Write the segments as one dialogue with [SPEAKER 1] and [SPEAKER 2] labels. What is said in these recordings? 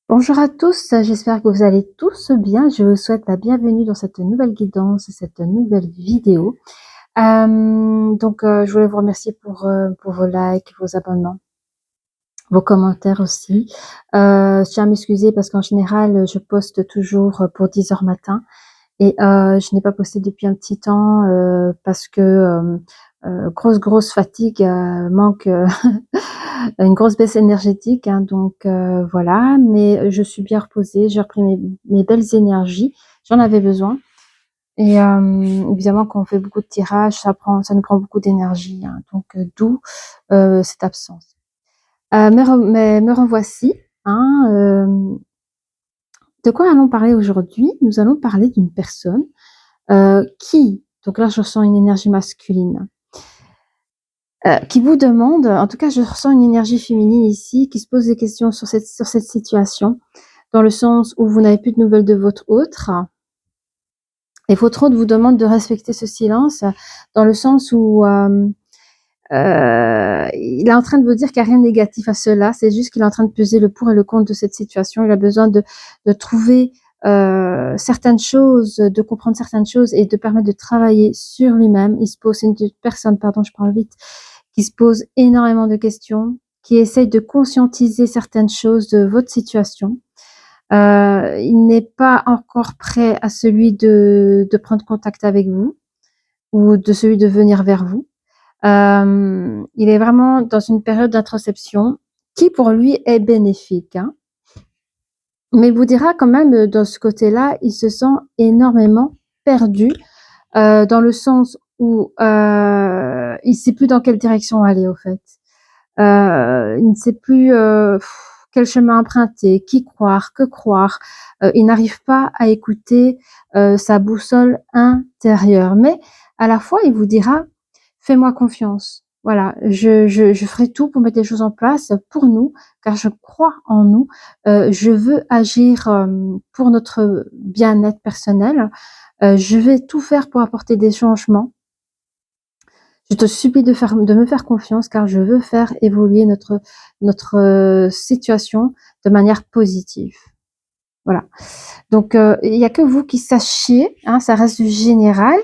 [SPEAKER 1] Bonjour à tous, j'espère que vous allez tous bien. Je vous souhaite la bienvenue dans cette nouvelle guidance, cette nouvelle vidéo. Je voulais vous remercier pour vos likes, vos abonnements, vos commentaires aussi. Je tiens à m'excuser parce qu'en général, je poste toujours pour 10 heures matin et je n'ai pas posté depuis un petit temps parce que grosse fatigue, manque une grosse baisse énergétique, hein, voilà, mais je suis bien reposée, j'ai repris mes belles énergies, j'en avais besoin et évidemment quand on fait beaucoup de tirages, ça nous prend beaucoup d'énergie, hein, d'où cette absence. Me revoici, hein, de quoi allons parler aujourd'hui? Nous allons parler d'une personne, donc là je ressens une énergie masculine, qui vous demande, en tout cas je ressens une énergie féminine ici, qui se pose des questions sur cette situation, dans le sens où vous n'avez plus de nouvelles de votre autre et votre autre vous demande de respecter ce silence, dans le sens où il est en train de vous dire qu'il n'y a rien de négatif à cela, c'est juste qu'il est en train de peser le pour et le contre de cette situation. Il a besoin de trouver certaines choses, de comprendre certaines choses et de permettre de travailler sur lui-même. C'est une personne, pardon, je parle vite, qui se pose énormément de questions, qui essaye de conscientiser certaines choses de votre situation. Il n'est pas encore prêt à celui de prendre contact avec vous ou de celui de venir vers vous. Il est vraiment dans une période d'introspection qui pour lui est bénéfique, hein. Mais il vous dira quand même, dans ce côté-là, il se sent énormément perdu, dans le sens où il ne sait plus dans quelle direction aller au fait. Il ne sait plus quel chemin emprunter, qui croire, que croire. Il n'arrive pas à écouter sa boussole intérieure. Mais à la fois, il vous dira, fais-moi confiance. Voilà, je ferai tout pour mettre les choses en place pour nous, car je crois en nous. Je veux agir pour notre bien-être personnel. Je vais tout faire pour apporter des changements. Je te supplie de me faire confiance car je veux faire évoluer notre situation de manière positive. Voilà. Il y a que vous qui sachiez, hein, ça reste du général,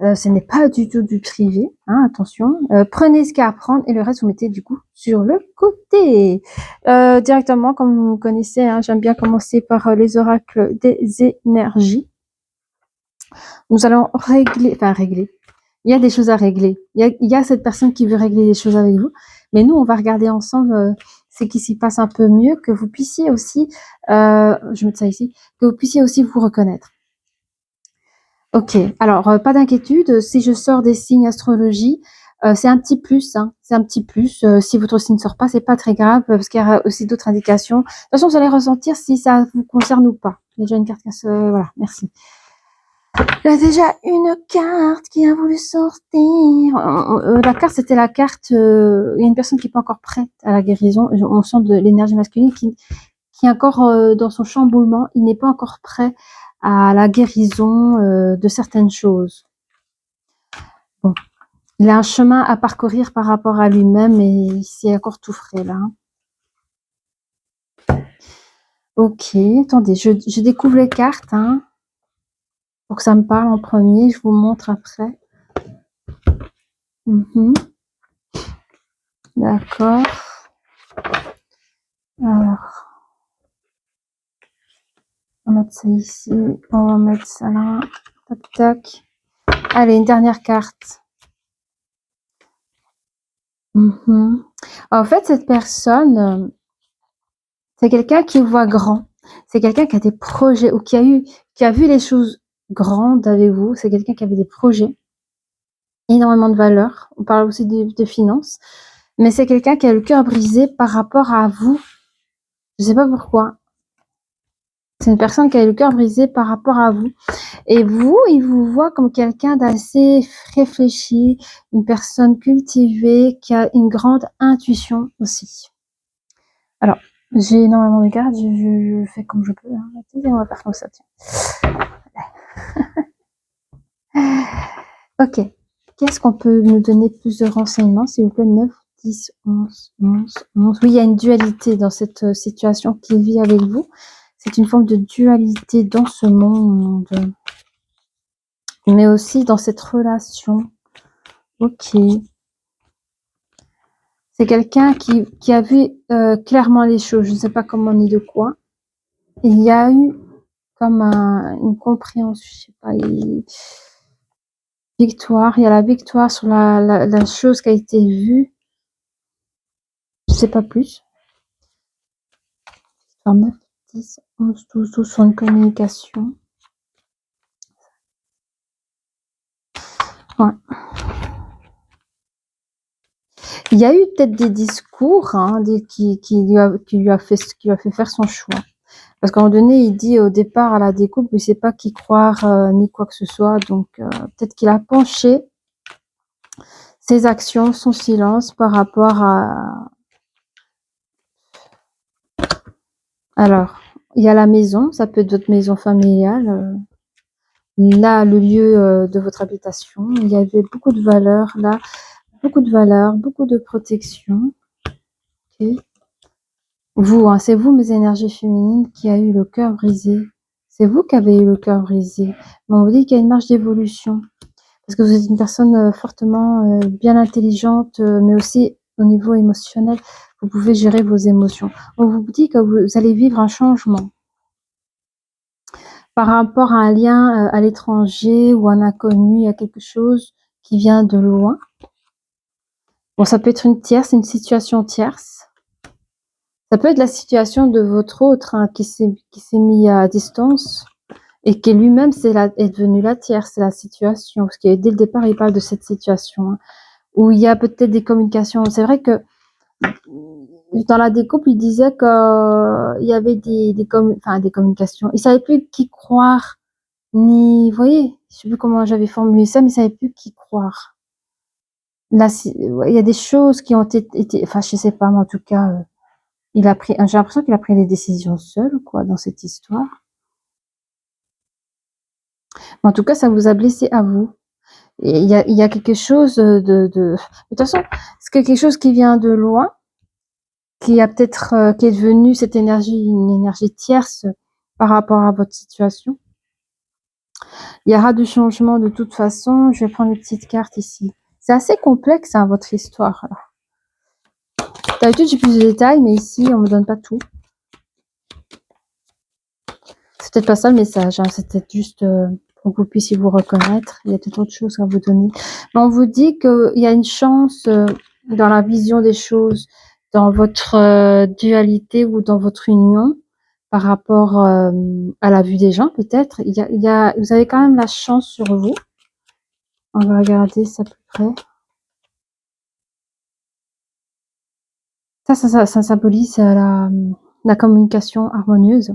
[SPEAKER 1] ce n'est pas du tout du privé, hein, attention. Prenez ce qu'il y a à prendre et le reste vous mettez du coup sur le côté. Directement, comme vous connaissez, hein, j'aime bien commencer par les oracles des énergies. Nous allons régler. Il y a des choses à régler. Il y a cette personne qui veut régler les choses avec vous. Mais nous, on va regarder ensemble ce qui s'y passe un peu mieux, que vous puissiez aussi, je mets ça ici, que vous puissiez aussi vous reconnaître. Ok, alors pas d'inquiétude, si je sors des signes astrologie, c'est un petit plus, hein, c'est un petit plus. Si votre signe ne sort pas, c'est pas très grave, parce qu'il y a aussi d'autres indications. De toute façon, vous allez ressentir si ça vous concerne ou pas. Il y a déjà une carte qui voilà, merci. Il y a déjà une carte qui a voulu sortir. La carte, c'était la carte. Il y a une personne qui n'est pas encore prête à la guérison. On sent de l'énergie masculine qui est encore dans son chamboulement. Il n'est pas encore prêt à la guérison de certaines choses. Bon, il a un chemin à parcourir par rapport à lui-même et c'est encore tout frais là. Ok, attendez, je découvre les cartes, hein, pour que ça me parle en premier. Je vous montre après. D'accord. Alors, on va mettre ça ici, on va mettre ça là, tac tac. Allez, une dernière carte. En fait, cette personne, c'est quelqu'un qui voit grand. C'est quelqu'un qui a des projets ou qui a vu les choses grandes avec vous. C'est quelqu'un qui avait des projets, énormément de valeur. On parle aussi de finances. Mais c'est quelqu'un qui a le cœur brisé par rapport à vous. Je sais pas pourquoi. C'est une personne qui a le cœur brisé par rapport à vous. Et vous, il vous voit comme quelqu'un d'assez réfléchi, une personne cultivée, qui a une grande intuition aussi. Alors, j'ai énormément de cartes, je fais comme je peux. Hein. On va faire comme ça, tiens. Ok. Qu'est-ce qu'on peut nous donner plus de renseignements, s'il vous plaît, 9, 10, 11, 11, 11. Oui, il y a une dualité dans cette situation qu'il vit avec vous. C'est une forme de dualité dans ce monde, mais aussi dans cette relation. Ok. C'est quelqu'un qui a vu clairement les choses. Je ne sais pas comment ni de quoi. Il y a eu comme une compréhension, je sais pas, victoire. Il y a la victoire sur la chose qui a été vue. Je sais pas plus. 9, 10, 11, 12, 12 sur une communication. Ouais. Il y a eu peut-être des discours qui lui a fait faire son choix. Parce qu'à un moment donné, il dit au départ à la découpe, il ne sait pas qui croire ni quoi que ce soit. Donc peut-être qu'il a penché ses actions, son silence par rapport à... Alors, il y a la maison, ça peut être votre maison familiale. Là, le lieu de votre habitation. Il y avait beaucoup de valeurs là, beaucoup de valeurs, beaucoup de protection. Okay. Vous, c'est vous, mes énergies féminines, qui a eu le cœur brisé. C'est vous qui avez eu le cœur brisé. Mais on vous dit qu'il y a une marge d'évolution. Parce que vous êtes une personne fortement bien intelligente, mais aussi au niveau émotionnel, vous pouvez gérer vos émotions. On vous dit que vous allez vivre un changement par rapport à un lien à l'étranger ou un inconnu, il y a quelque chose qui vient de loin. Bon, ça peut être une tierce, une situation tierce. Ça peut être la situation de votre autre qui s'est mis à distance et qui lui-même est devenu la tierce, c'est la situation. Parce que dès le départ, il parle de cette situation où il y a peut-être des communications. C'est vrai que dans la découpe, il disait qu'il y avait des communications. Il savait plus qui croire, ni, vous voyez, je sais plus comment j'avais formulé ça, mais il savait plus qui croire. Là, il y a des choses qui ont été, enfin, je sais pas, mais en tout cas, j'ai l'impression qu'il a pris des décisions seul, quoi, dans cette histoire. Mais en tout cas, ça vous a blessé à vous. Et il y a quelque chose de toute façon, c'est quelque chose qui vient de loin, qui a peut-être, qui est devenu cette énergie, une énergie tierce par rapport à votre situation. Il y aura du changement de toute façon. Je vais prendre une petite carte ici. C'est assez complexe, votre histoire. D'habitude, j'ai plus de détails, mais ici, on me donne pas tout. C'est peut-être pas ça le message, c'est peut-être juste pour que vous puissiez vous reconnaître. Il y a peut-être autre chose à vous donner. Mais on vous dit qu'il y a une chance dans la vision des choses, dans votre dualité ou dans votre union par rapport à la vue des gens, peut-être. Vous avez quand même la chance sur vous. On va regarder ça plus près. Ça symbolise la communication harmonieuse.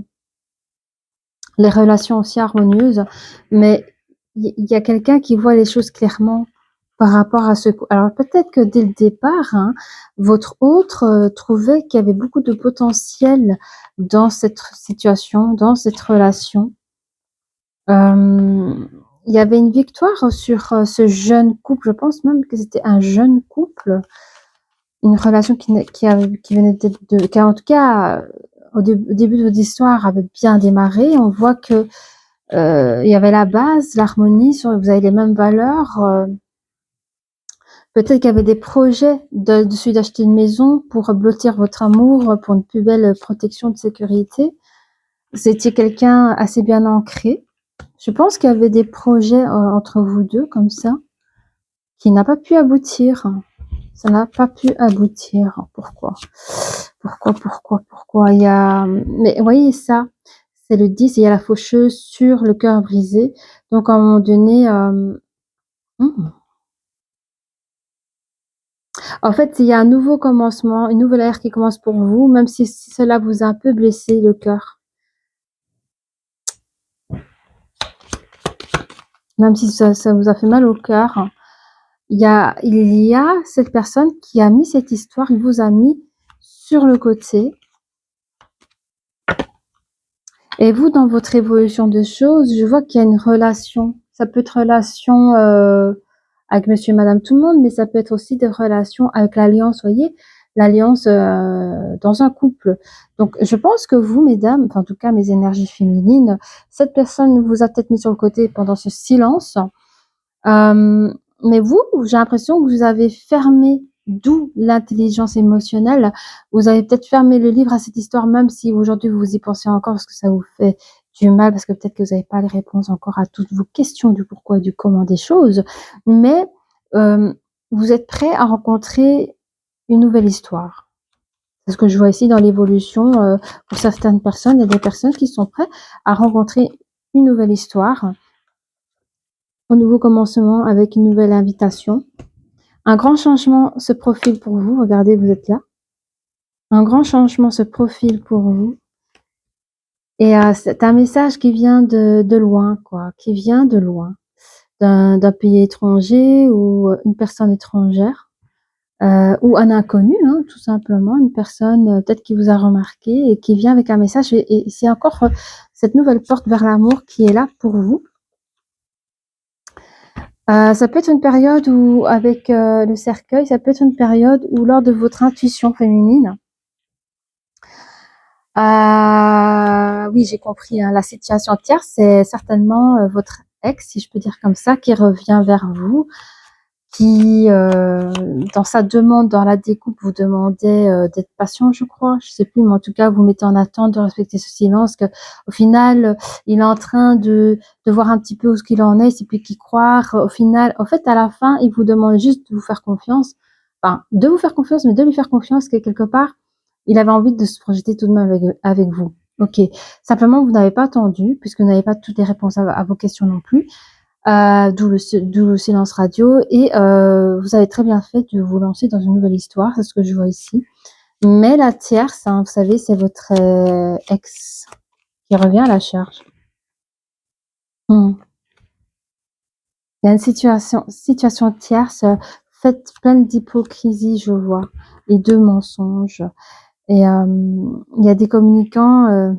[SPEAKER 1] Les relations aussi harmonieuses, mais il y a quelqu'un qui voit les choses clairement par rapport à ce... Alors peut-être que dès le départ, votre autre trouvait qu'il y avait beaucoup de potentiel dans cette situation, dans cette relation. Il y avait une victoire sur ce jeune couple, je pense même que c'était un jeune couple, une relation qui venait qui en tout cas au début de votre histoire avait bien démarré. On voit que il y avait la base, l'harmonie, vous avez les mêmes valeurs. Peut-être qu'il y avait des projets de celui d'acheter une maison pour blottir votre amour, pour une plus belle protection de sécurité. Vous étiez quelqu'un assez bien ancré. Je pense qu'il y avait des projets entre vous deux comme ça qui n'a pas pu aboutir. Ça n'a pas pu aboutir. Pourquoi? Il y a... Mais vous voyez ça, c'est le 10, et il y a la faucheuse sur le cœur brisé. Donc, à un moment donné, en fait, il y a un nouveau commencement, une nouvelle ère qui commence pour vous, même si cela vous a un peu blessé le cœur. Même si ça vous a fait mal au cœur. Il y a cette personne qui a mis cette histoire, il vous a mis sur le côté. Et vous, dans votre évolution de choses, je vois qu'il y a une relation. Ça peut être relation avec monsieur et madame tout le monde, mais ça peut être aussi des relations avec l'alliance, voyez, l'alliance dans un couple. Donc, je pense que vous, mesdames, enfin, en tout cas, mes énergies féminines, cette personne vous a peut-être mis sur le côté pendant ce silence. Mais vous, j'ai l'impression que vous avez fermé, d'où l'intelligence émotionnelle. Vous avez peut-être fermé le livre à cette histoire, même si aujourd'hui vous y pensez encore parce que ça vous fait du mal, parce que peut-être que vous n'avez pas les réponses encore à toutes vos questions du pourquoi et du comment des choses. Mais vous êtes prêt à rencontrer une nouvelle histoire. C'est ce que je vois ici dans l'évolution. Pour certaines personnes, il y a des personnes qui sont prêtes à rencontrer une nouvelle histoire, un nouveau commencement avec une nouvelle invitation. Un grand changement se profile pour vous. Regardez, vous êtes là. Un grand changement se profile pour vous. Et c'est un message qui vient de loin, quoi, qui vient de loin, d'un pays étranger ou une personne étrangère. Ou un inconnu, hein, tout simplement, une personne peut-être qui vous a remarqué et qui vient avec un message. Et c'est encore cette nouvelle porte vers l'amour qui est là pour vous. Ça peut être une période où, avec le cercueil, ça peut être une période où, lors de votre intuition féminine, oui, j'ai compris, hein, la situation tierce, c'est certainement votre ex, si je peux dire comme ça, qui revient vers vous, qui, dans sa demande, dans la découpe, vous demandait d'être patient, je crois. Je sais plus, mais en tout cas, vous mettez en attente de respecter ce silence, que au final, il est en train de voir un petit peu où ce qu'il en est, il sait plus qui croire. Au final, en fait, à la fin, il vous demande juste de vous faire confiance. Enfin, de vous faire confiance, mais de lui faire confiance que quelque part, il avait envie de se projeter tout de même avec vous. Ok. Simplement, vous n'avez pas attendu, puisque vous n'avez pas toutes les réponses à vos questions non plus. D'où le silence radio. Et vous avez très bien fait de vous lancer dans une nouvelle histoire, c'est ce que je vois ici. Mais la tierce, hein, vous savez, c'est votre ex qui revient à la charge. Il y a une situation tierce, faite pleine d'hypocrisie, je vois, et de mensonges. Et il y a des communicants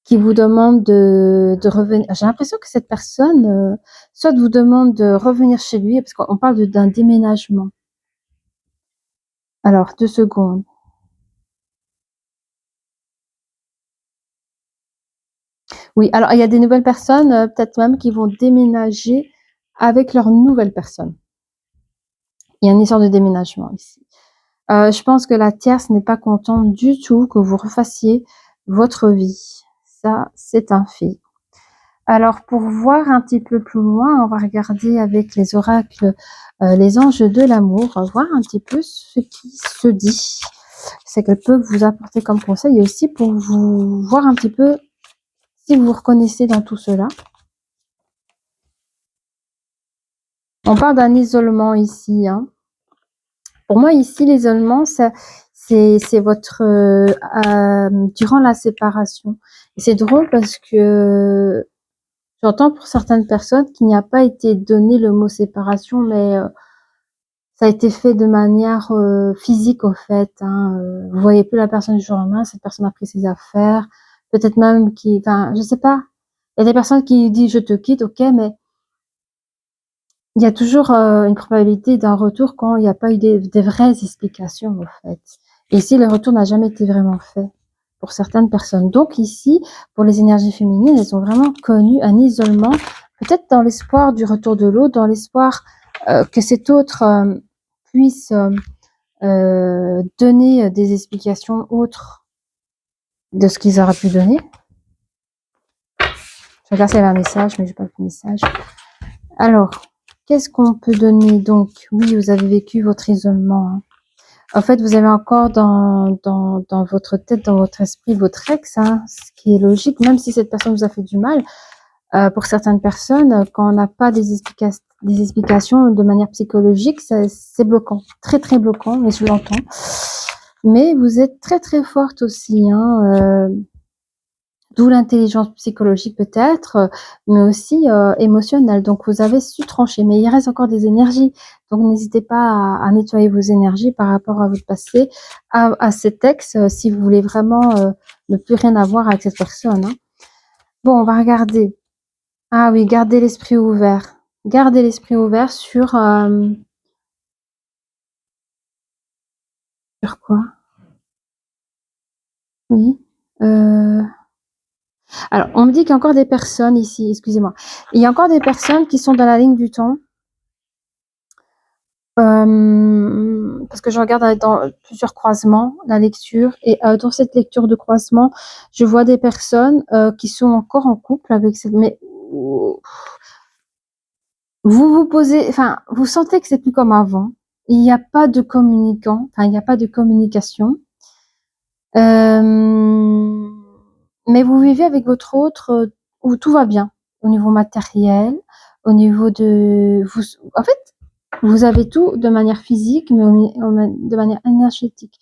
[SPEAKER 1] qui vous demandent de revenir. J'ai l'impression que cette personne, soit vous demande de revenir chez lui, parce qu'on parle d'un déménagement. Alors, 2 secondes. Oui, alors il y a des nouvelles personnes, peut-être même qui vont déménager avec leur nouvelle personne. Il y a une histoire de déménagement ici. Je pense que la tierce n'est pas contente du tout que vous refassiez votre vie. Ça, c'est un fait. Alors, pour voir un petit peu plus loin, on va regarder avec les oracles, les anges de l'amour, voir un petit peu ce qui se dit. C'est qu'elles peuvent vous apporter comme conseil et aussi pour vous voir un petit peu si vous vous reconnaissez dans tout cela. On parle d'un isolement ici, hein. Pour moi, ici, l'isolement, c'est votre durant la séparation. Et c'est drôle parce que j'entends pour certaines personnes qu'il n'y a pas été donné le mot séparation, mais ça a été fait de manière physique, au fait, hein. Vous voyez plus la personne du jour au lendemain, cette personne a pris ses affaires, peut-être même enfin, je sais pas. Il y a des personnes qui disent je te quitte, ok, mais il y a toujours une probabilité d'un retour quand il n'y a pas eu des vraies explications, au fait. Et ici, le retour n'a jamais été vraiment fait pour certaines personnes. Donc ici, pour les énergies féminines, elles ont vraiment connu un isolement, peut-être dans l'espoir du retour de l'autre, dans l'espoir que cet autre puisse donner des explications autres de ce qu'ils auraient pu donner. Je regarde s'il y avait un message, mais j'ai pas le message. Alors, qu'est-ce qu'on peut donner? Donc, oui, vous avez vécu votre isolement, hein. En fait, vous avez encore dans votre tête, dans votre esprit, votre ex, hein, ce qui est logique, même si cette personne vous a fait du mal. Pour certaines personnes, quand on n'a pas des explications de manière psychologique, c'est bloquant, très très bloquant, mais je l'entends. Mais vous êtes très très forte aussi, hein, d'où l'intelligence psychologique peut-être, mais aussi émotionnelle. Donc vous avez su trancher, mais il reste encore des énergies. Donc n'hésitez pas à nettoyer vos énergies par rapport à votre passé, à cet ex, si vous voulez vraiment ne plus rien avoir avec cette personne, hein. Bon, on va regarder. Ah oui, gardez l'esprit ouvert. Gardez l'esprit ouvert sur quoi? Oui, alors on me dit qu'il y a encore des personnes ici, excusez-moi. Il y a encore des personnes qui sont dans la ligne du temps. Parce que je regarde dans plusieurs croisements la lecture et dans cette lecture de croisement, je vois des personnes qui sont encore en couple avec cette, mais vous posez, enfin, vous sentez que c'est plus comme avant. Il n'y a pas de communicant, enfin, il n'y a pas de communication. Mais vous vivez avec votre autre où tout va bien au niveau matériel, au niveau de vous. En fait, vous avez tout de manière physique, mais de manière énergétique,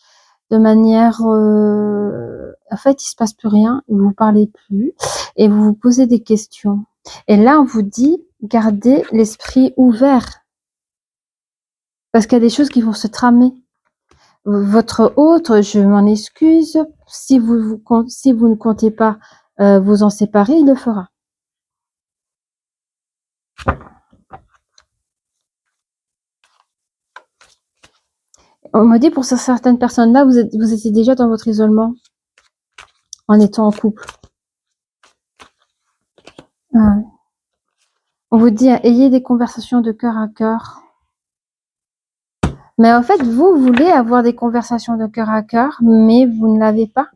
[SPEAKER 1] de manière. En fait, il se passe plus rien, vous parlez plus et vous vous posez des questions. Et là, on vous dit, gardez l'esprit ouvert parce qu'il y a des choses qui vont se tramer. Votre autre, je m'en excuse, si vous ne comptez pas vous en séparer, il le fera. On m'a dit pour certaines personnes-là, vous étiez déjà dans votre isolement en étant en couple. Ah. On vous dit, ayez des conversations de cœur à cœur. Mais en fait, vous voulez avoir des conversations de cœur à cœur, mais vous ne l'avez pas.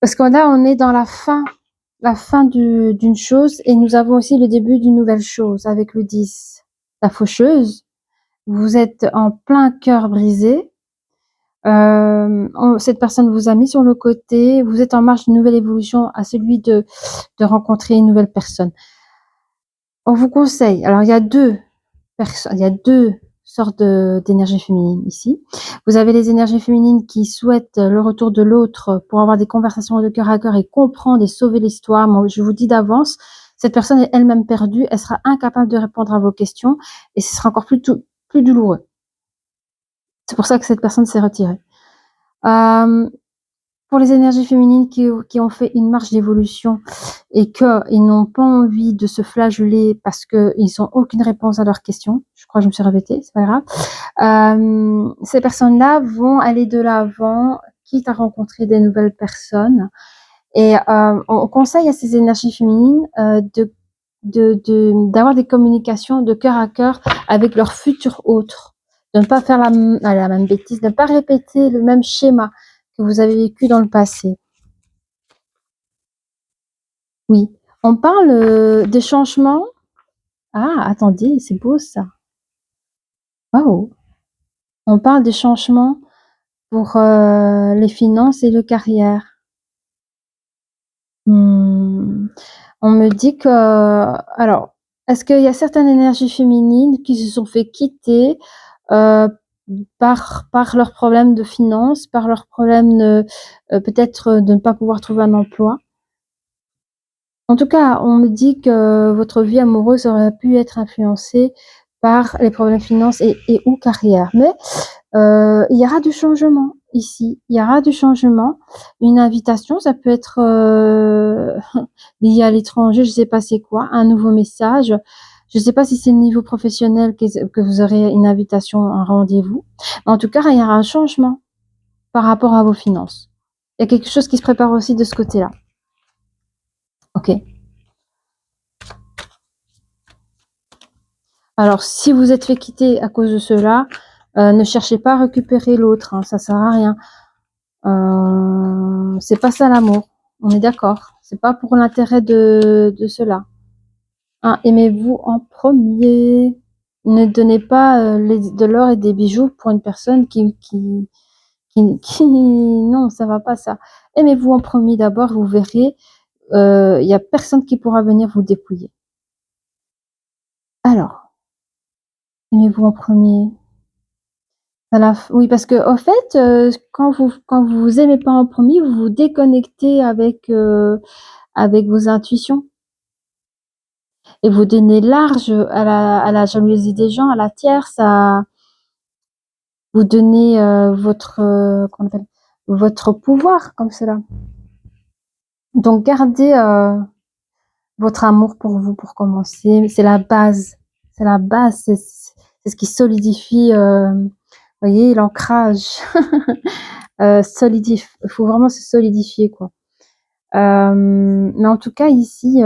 [SPEAKER 1] Parce que là, on est dans la fin d'une chose, et nous avons aussi le début d'une nouvelle chose avec le 10. La faucheuse, vous êtes en plein cœur brisé. Cette personne vous a mis sur le côté, vous êtes en marche d'une nouvelle évolution à celui de rencontrer une nouvelle personne. On vous conseille, alors il y a deux sortes d'énergie féminine ici. Vous avez les énergies féminines qui souhaitent le retour de l'autre pour avoir des conversations de cœur à cœur et comprendre et sauver l'histoire. Moi, je vous dis d'avance, cette personne est elle-même perdue, elle sera incapable de répondre à vos questions et ce sera encore plus douloureux. C'est pour ça que cette personne s'est retirée. Pour les énergies féminines qui ont fait une marche d'évolution et qu'ils n'ont pas envie de se flageller parce qu'ils n'ont aucune réponse à leurs questions, je crois que je me suis répétée, c'est pas grave, ces personnes-là vont aller de l'avant, quitte à rencontrer des nouvelles personnes. Et on conseille à ces énergies féminines d'avoir des communications de cœur à cœur avec leur futur autre, de ne pas faire la même bêtise, de ne pas répéter le même schéma que vous avez vécu dans le passé. Oui, on parle des changements. Ah, attendez, c'est beau ça. Waouh. On parle des changements pour les finances et le carrière. On me dit que, alors, est-ce qu'il y a certaines énergies féminines qui se sont fait quitter par leurs problèmes de finances, par leurs problèmes peut-être de ne pas pouvoir trouver un emploi? En tout cas, on me dit que votre vie amoureuse aurait pu être influencée par les problèmes finances et ou carrière. Mais il y aura du changement ici. Il y aura du changement. Une invitation, ça peut être lié à l'étranger, je sais pas c'est quoi, un nouveau message. Je sais pas si c'est le niveau professionnel que vous aurez une invitation, un rendez-vous. Mais en tout cas, il y aura un changement par rapport à vos finances. Il y a quelque chose qui se prépare aussi de ce côté-là. Ok. Alors, si vous êtes fait quitter à cause de cela, ne cherchez pas à récupérer l'autre, hein, ça sert à rien. C'est pas ça l'amour, on est d'accord. C'est pas pour l'intérêt de cela. Hein, aimez-vous en premier. Ne donnez pas de l'or et des bijoux pour une personne non, ça va pas ça. Aimez-vous en premier d'abord, vous verrez, il y a personne qui pourra venir vous dépouiller. Alors, aimez-vous en premier. Oui, parce que au fait, quand vous aimez pas en premier, vous vous déconnectez avec vos intuitions et vous donnez large à la jalousie des gens, à la tierce, vous donnez comment on appelle, votre pouvoir comme cela. Donc gardez votre amour pour vous pour commencer, c'est la base. c'est la base, c'est ce qui solidifie, voyez, l'ancrage. Il faut vraiment se solidifier, quoi. Mais en tout cas, ici,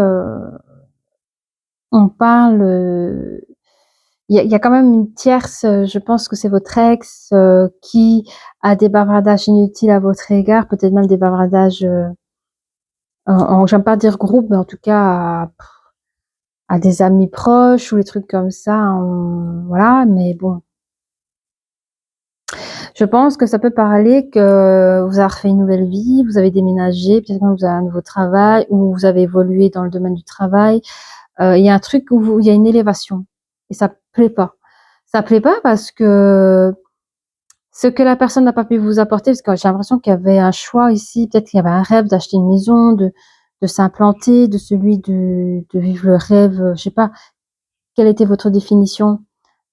[SPEAKER 1] on parle, il y a quand même une tierce, je pense que c'est votre ex, qui a des bavardages inutiles à votre égard, peut-être même des bavardages, j'aime pas dire groupe, mais en tout cas à des amis proches ou des trucs comme ça, voilà, mais bon. Je pense que ça peut parler que vous avez refait une nouvelle vie, vous avez déménagé, peut-être que vous avez un nouveau travail ou vous avez évolué dans le domaine du travail. Il y a un truc où il y a une élévation et ça plaît pas. Ça plaît pas parce que ce que la personne n'a pas pu vous apporter, parce que j'ai l'impression qu'il y avait un choix ici, peut-être qu'il y avait un rêve d'acheter une maison, de s'implanter, de celui de vivre le rêve, je sais pas, quelle était votre définition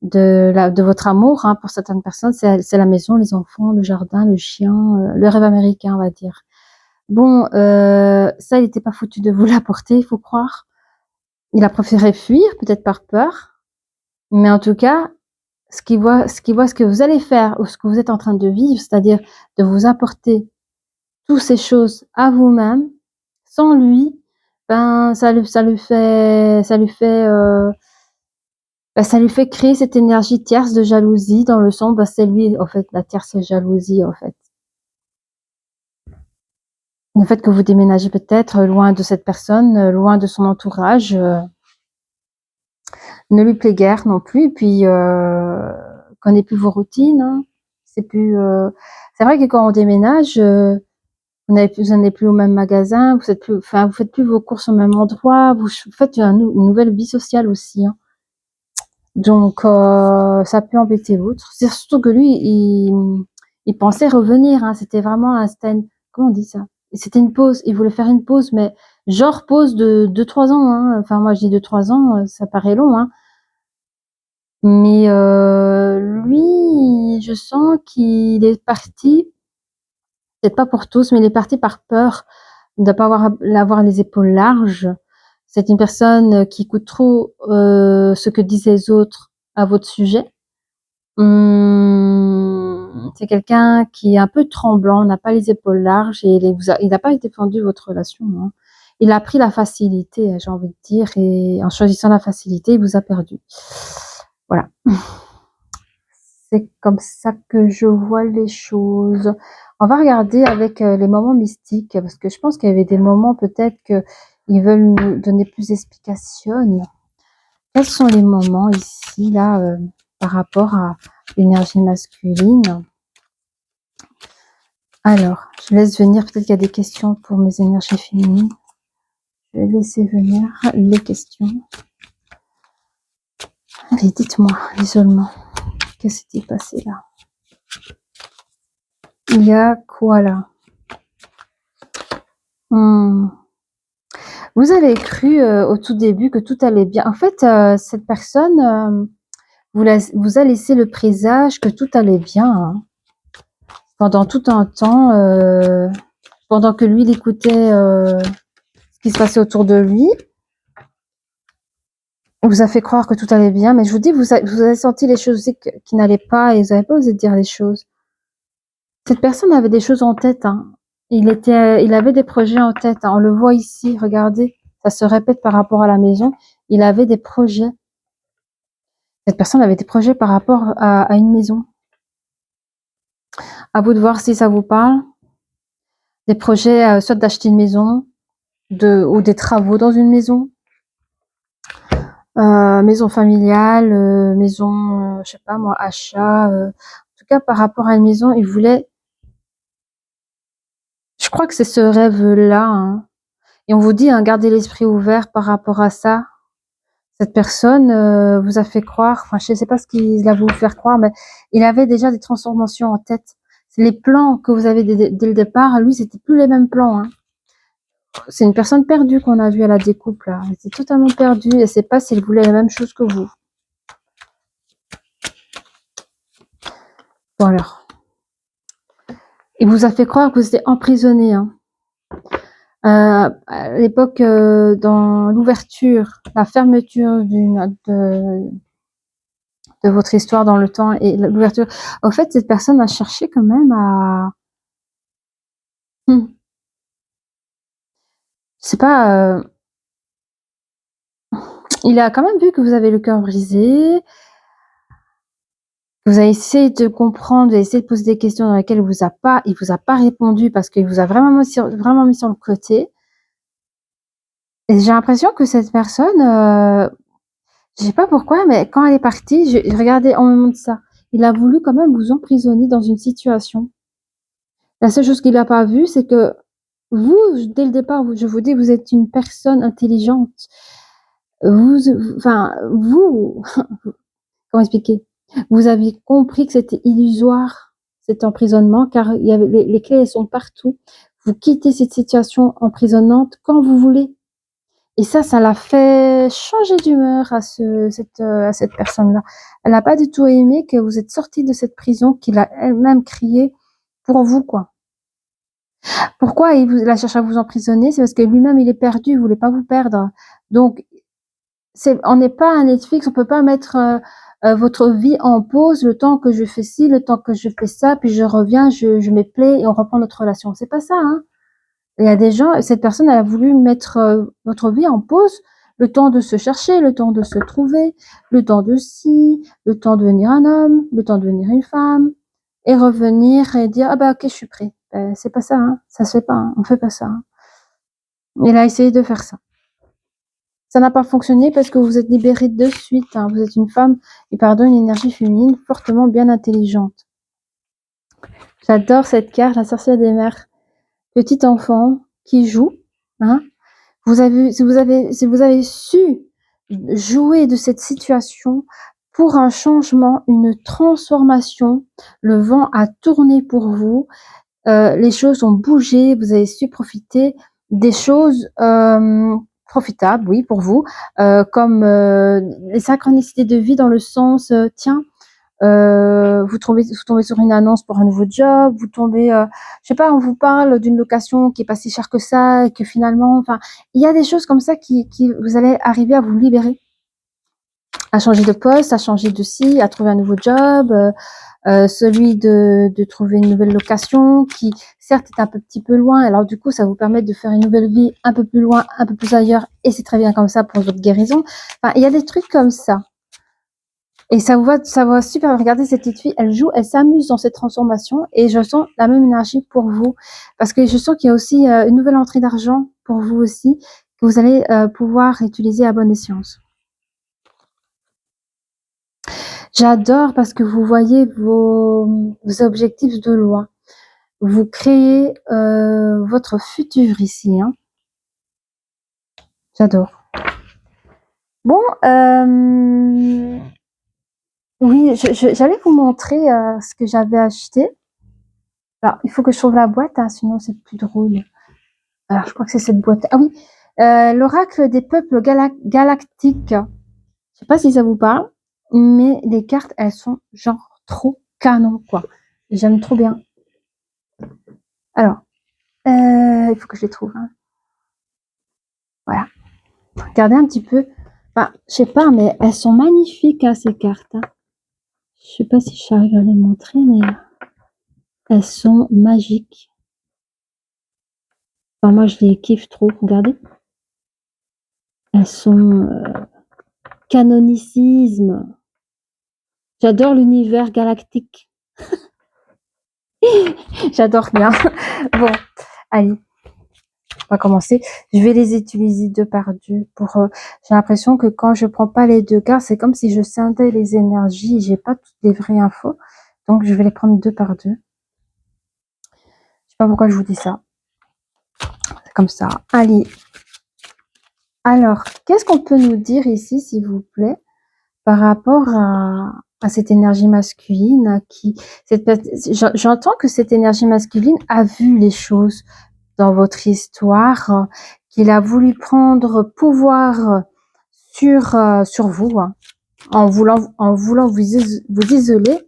[SPEAKER 1] de votre amour, hein, pour certaines personnes, c'est la maison, les enfants, le jardin, le chien, le rêve américain, on va dire. Bon, ça, il était pas foutu de vous l'apporter, il faut croire. Il a préféré fuir, peut-être par peur, mais en tout cas, ce que vous allez faire ou ce que vous êtes en train de vivre, c'est-à-dire de vous apporter toutes ces choses à vous-même, sans lui, ben ça lui fait créer cette énergie tierce de jalousie dans le sens, c'est lui en fait la tierce jalousie en fait. Le fait que vous déménagez peut-être loin de cette personne, loin de son entourage, ne lui plaît guère non plus. Et puis connaît plus vos routines, hein. C'est plus. C'est vrai que quand on déménage, vous n'allez plus au même magasin, vous faites plus vos courses au même endroit, vous faites une nouvelle vie sociale aussi, hein. Donc ça peut embêter l'autre. C'est surtout que lui, il pensait revenir, hein. C'était vraiment comment on dit ça? C'était une pause. Il voulait faire une pause, mais genre pause de 2-3 ans, hein. Enfin moi je dis 2-3 ans, ça paraît long, hein. Mais lui, je sens qu'il est parti, peut-être pas pour tous, mais il est parti par peur de pas avoir les épaules larges. C'est une personne qui écoute trop ce que disent les autres à votre sujet. C'est quelqu'un qui est un peu tremblant, n'a pas les épaules larges et il n'a pas défendu votre relation, hein. Il a pris la facilité, j'ai envie de dire, et en choisissant la facilité, il vous a perdu. Voilà. C'est comme ça que je vois les choses. On va regarder avec les moments mystiques, parce que je pense qu'il y avait des moments peut-être qu'ils veulent nous donner plus d'explications. Quels sont les moments ici, là, par rapport à l'énergie masculine? Alors, je laisse venir, peut-être qu'il y a des questions pour mes énergies féminines. Je vais laisser venir les questions. Allez, dites-moi, l'isolement. Qu'est-ce qui s'est passé là? Il y a quoi là? Vous avez cru au tout début que tout allait bien. En fait, cette personne vous a laissé le présage que tout allait bien, hein. Pendant tout un temps, pendant que lui, il écoutait ce qui se passait autour de lui. Il vous a fait croire que tout allait bien, mais je vous dis, vous avez senti les choses aussi qui n'allaient pas et vous n'avez pas osé dire les choses. Cette personne avait des choses en tête, hein. Il avait des projets en tête, hein. On le voit ici, regardez, ça se répète par rapport à la maison. Il avait des projets. Cette personne avait des projets par rapport à une maison. À vous de voir si ça vous parle. Des projets, soit d'acheter une maison, ou des travaux dans une maison. Maison familiale, maison, je sais pas moi, achat. En tout cas, par rapport à une maison, il voulait. Je crois que c'est ce rêve-là, hein. Et on vous dit, hein, gardez l'esprit ouvert par rapport à ça. Cette personne vous a fait croire, enfin je ne sais pas ce qu'il a voulu faire croire, mais il avait déjà des transformations en tête. Les plans que vous avez dès le départ, lui, c'était plus les mêmes plans, hein. C'est une personne perdue qu'on a vue à la découpe, là. Elle était totalement perdue et ne sait pas s'il voulait la même chose que vous. Voilà. Il vous a fait croire que vous étiez emprisonné, hein. À l'époque, dans l'ouverture, la fermeture de votre histoire dans le temps et l'ouverture. En fait, cette personne a cherché quand même à... C'est pas... il a quand même vu que vous avez le cœur brisé, vous avez essayé de comprendre, vous avez essayé de poser des questions dans lesquelles il vous a pas répondu parce qu'il vous a vraiment mis sur le côté. Et j'ai l'impression que cette personne, je sais pas pourquoi, mais quand elle est partie, regardez, on me montre ça. Il a voulu quand même vous emprisonner dans une situation. La seule chose qu'il a pas vue, c'est que vous, dès le départ, je vous dis, vous êtes une personne intelligente. Vous, comment expliquer? Vous aviez compris que c'était illusoire, cet emprisonnement, car il y avait les clés, elles sont partout. Vous quittez cette situation emprisonnante quand vous voulez. Et ça l'a fait changer d'humeur à cette personne-là. Elle n'a pas du tout aimé que vous êtes sortis de cette prison qu'il a elle-même créée pour vous, quoi. Pourquoi il a cherché à vous emprisonner? C'est parce que lui-même, il est perdu, il voulait pas vous perdre. Donc, on n'est pas un Netflix, on peut pas mettre votre vie en pause le temps que je fais ci, le temps que je fais ça, puis je reviens, je me plais et on reprend notre relation. C'est pas ça, hein. Il y a des gens, cette personne, elle a voulu mettre votre vie en pause, le temps de se chercher, le temps de se trouver, le temps de ci, le temps de devenir un homme, le temps de devenir une femme, et revenir et dire, ah bah ok, je suis prêt. C'est pas ça, hein. Ça se fait pas, hein. On fait pas ça, hein. Il a essayé de faire ça. Ça n'a pas fonctionné parce que vous êtes libérée de suite, hein. Vous êtes une femme, et pardon, une énergie féminine fortement bien intelligente. J'adore cette carte, la sorcière des mers. Petit enfant qui joue, hein. Si vous avez su jouer de cette situation pour un changement, une transformation, le vent a tourné pour vous, les choses ont bougé, vous avez su profiter des choses profitables, oui, pour vous, comme les synchronicités de vie dans le sens, tiens, vous tombez sur une annonce pour un nouveau job, vous tombez, je sais pas, on vous parle d'une location qui est pas si chère que ça et que finalement, enfin, il y a des choses comme ça qui vous allez arriver à vous libérer, à changer de poste, à changer de ci, à trouver un nouveau job, celui de trouver une nouvelle location qui certes est un petit peu loin, alors du coup ça vous permet de faire une nouvelle vie un peu plus loin, un peu plus ailleurs et c'est très bien comme ça pour votre guérison. Enfin, il y a des trucs comme ça. Et ça va super. Regardez cette petite fille, elle joue, elle s'amuse dans cette transformation et je sens la même énergie pour vous. Parce que je sens qu'il y a aussi une nouvelle entrée d'argent pour vous aussi, que vous allez pouvoir utiliser à bon escient. J'adore parce que vous voyez vos objectifs de loin. Vous créez votre futur ici, hein. J'adore. Bon, oui, j'allais vous montrer ce que j'avais acheté. Alors, il faut que je trouve la boîte, hein, sinon c'est plus drôle. Alors, je crois que c'est cette boîte. Ah oui, l'oracle des peuples galactiques. Je sais pas si ça vous parle, mais les cartes, elles sont genre trop canon, quoi. J'aime trop bien. Alors, il faut que je les trouve, hein. Voilà. Regardez un petit peu. Enfin, je sais pas, mais elles sont magnifiques, hein, ces cartes, hein. Je sais pas si j'arrive à les montrer, mais elles sont magiques. Enfin, moi, je les kiffe trop. Regardez. Elles sont canonicisme. J'adore l'univers galactique. J'adore bien. Bon, allez, on va commencer. Je vais les utiliser deux par deux. J'ai l'impression que quand je prends pas les deux cartes, c'est comme si je scindais les énergies. J'ai pas toutes les vraies infos, donc je vais les prendre deux par deux. Je sais pas pourquoi je vous dis ça. C'est comme ça. Allez. Alors, qu'est-ce qu'on peut nous dire ici, s'il vous plaît, par rapport à cette énergie masculine j'entends que cette énergie masculine a vu les choses dans votre histoire, qu'il a voulu prendre pouvoir sur vous, hein, en voulant vous isoler,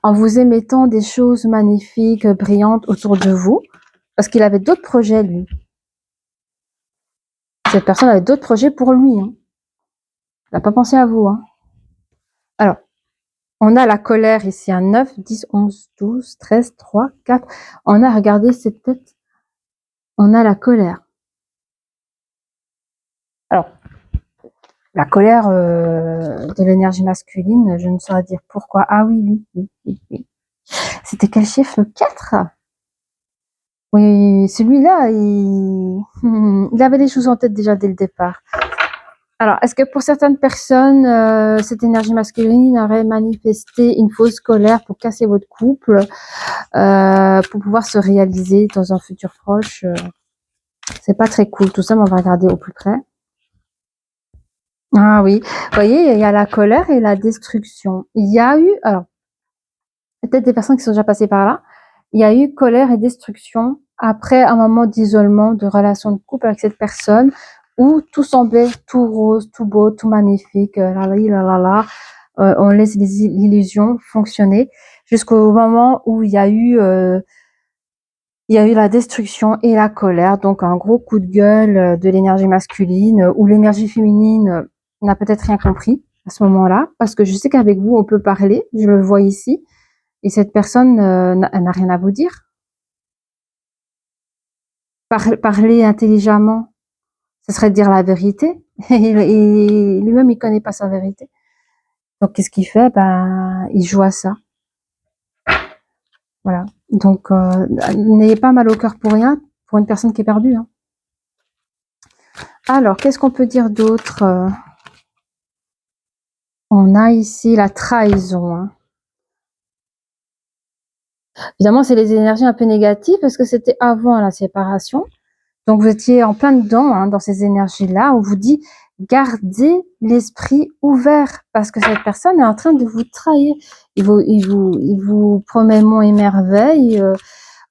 [SPEAKER 1] en vous émettant des choses magnifiques, brillantes autour de vous, parce qu'il avait d'autres projets, lui. Cette personne avait d'autres projets pour lui, hein. Il n'a pas pensé à vous, hein. Alors, on a la colère ici, un 9, 10, 11, 12, 13, 3, 4. On a, regardez cette tête, on a la colère. Alors, la colère de l'énergie masculine, je ne saurais dire pourquoi. Ah oui, oui, oui, oui. C'était quel chiffre? Le 4? Oui, celui-là, il avait des choses en tête déjà dès le départ. Alors, est-ce que pour certaines personnes, cette énergie masculine aurait manifesté une fausse colère pour casser votre couple, pour pouvoir se réaliser dans un futur proche? C'est pas très cool tout ça, mais on va regarder au plus près. Ah oui, vous voyez, il y a la colère et la destruction. Il y a eu, alors, peut-être des personnes qui sont déjà passées par là, il y a eu colère et destruction après un moment d'isolement, de relation de couple avec cette personne, où tout semblait tout rose, tout beau, tout magnifique, on laisse l'illusion fonctionner jusqu'au moment où il y a eu la destruction et la colère, donc un gros coup de gueule de l'énergie masculine, où l'énergie féminine n'a peut-être rien compris à ce moment-là, parce que je sais qu'avec vous, on peut parler, je le vois ici, et cette personne n'a rien à vous dire. Parler intelligemment, ce serait dire la vérité, et lui-même, il connaît pas sa vérité. Donc, qu'est-ce qu'il fait? Ben, il joue à ça. Voilà. Donc, n'ayez pas mal au cœur pour rien, pour une personne qui est perdue. Hein. Alors, qu'est-ce qu'on peut dire d'autre? On a ici la trahison. Hein. Évidemment, c'est les énergies un peu négatives parce que c'était avant la séparation. Donc, vous étiez en plein dedans, hein, dans ces énergies-là. On vous dit, gardez l'esprit ouvert parce que cette personne est en train de vous trahir. Il vous promet monts et merveilles.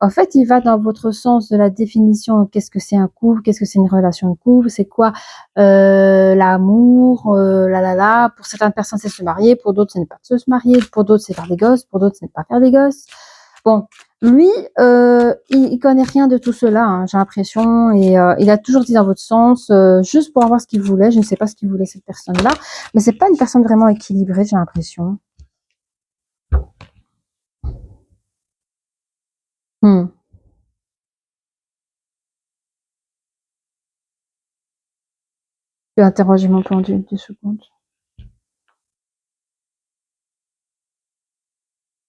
[SPEAKER 1] En fait, il va dans votre sens de la définition. Qu'est-ce que c'est un couple? Qu'est-ce que c'est une relation de couple? C'est quoi l'amour? Pour certaines personnes, c'est se marier. Pour d'autres, ce n'est pas se marier. Pour d'autres, c'est faire des gosses. Pour d'autres, ce n'est pas faire des gosses. Bon, lui, il connaît rien de tout cela, hein, j'ai l'impression, et il a toujours dit dans votre sens, juste pour avoir ce qu'il voulait. Je ne sais pas ce qu'il voulait cette personne-là, mais c'est pas une personne vraiment équilibrée, j'ai l'impression. Hmm. Je vais interroger mon pendule 2 secondes.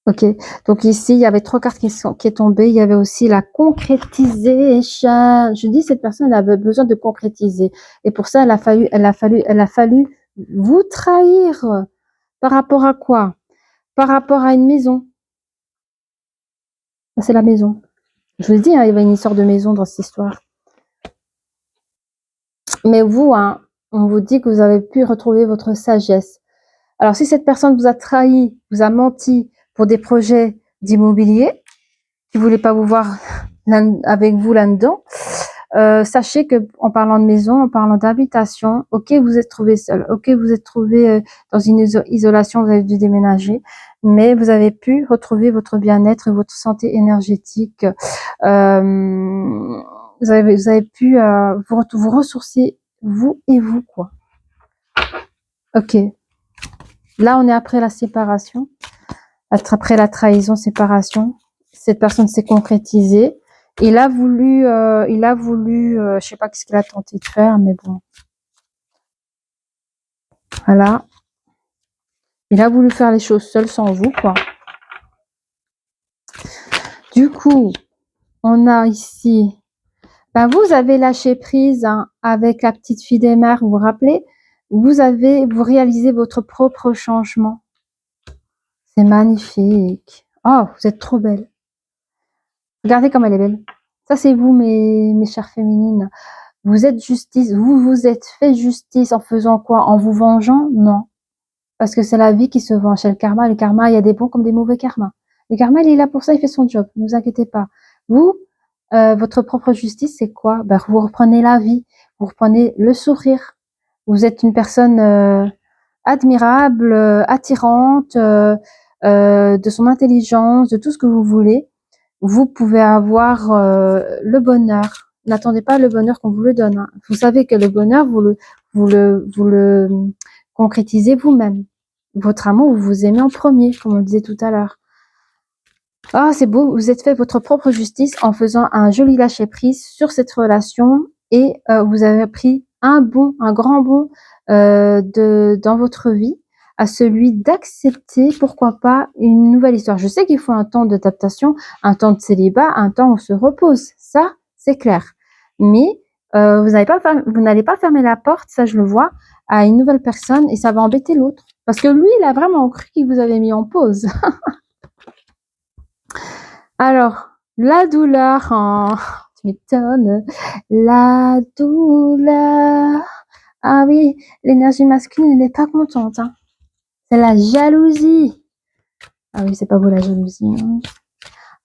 [SPEAKER 1] Ok, donc ici, il y avait 3 cartes qui est tombée. Il y avait aussi la concrétisation. Je dis, cette personne elle avait besoin de concrétiser. Et pour ça, elle a fallu vous trahir. Par rapport à quoi? Par rapport à une maison. Ça, c'est la maison. Je vous le dis, hein, il y avait une histoire de maison dans cette histoire. Mais vous, hein, on vous dit que vous avez pu retrouver votre sagesse. Alors, si cette personne vous a trahi, vous a menti pour des projets d'immobilier, qui ne voulait pas vous voir avec vous là-dedans, sachez que en parlant de maison, en parlant d'habitation, ok, vous êtes trouvé seul, ok, vous êtes trouvé dans une isolation, vous avez dû déménager, mais vous avez pu retrouver votre bien-être et votre santé énergétique. Vous avez pu vous ressourcer, vous et vous, quoi. Ok. Là, on est après la séparation, après la trahison, séparation. Cette personne s'est concrétisée. Il a voulu, je sais pas ce qu'il a tenté de faire, mais bon. Voilà. Il a voulu faire les choses seul, sans vous, quoi. Du coup, on a ici, ben vous avez lâché prise hein, avec la petite fille des mers, vous vous rappelez? Vous réalisez votre propre changement. C'est magnifique. Oh, vous êtes trop belle. Regardez comme elle est belle. Ça, c'est vous, mes chères féminines. Vous êtes justice. Vous vous êtes fait justice en faisant quoi? En vous vengeant? Non. Parce que c'est la vie qui se venge. C'est le karma. Le karma, il y a des bons comme des mauvais karmas. Le karma, il est là pour ça. Il fait son job. Ne vous inquiétez pas. Vous, votre propre justice, c'est quoi? Ben, vous reprenez la vie. Vous reprenez le sourire. Vous êtes une personne admirable, attirante, de son intelligence, de tout ce que vous voulez. Vous pouvez avoir le bonheur. N'attendez pas le bonheur qu'on vous le donne. Hein. Vous savez que le bonheur, vous le concrétisez vous-même. votre amour, vous vous aimez en premier, comme on le disait tout à l'heure. Ah, c'est beau, vous êtes fait votre propre justice en faisant un joli lâcher-prise sur cette relation et vous avez pris un grand bond dans votre vie, à celui d'accepter, pourquoi pas, une nouvelle histoire. Je sais qu'il faut un temps d'adaptation, un temps de célibat, un temps où on se repose, ça, c'est clair. Mais vous n'allez pas fermer la porte, ça je le vois, à une nouvelle personne et ça va embêter l'autre. Parce que lui, il a vraiment cru qu'il vous avait mis en pause. Alors, la douleur en... Tu m'étonnes. La douleur. Ah oui, l'énergie masculine, elle n'est pas contente. Hein. C'est la jalousie. Ah oui, c'est pas beau la jalousie. Hein.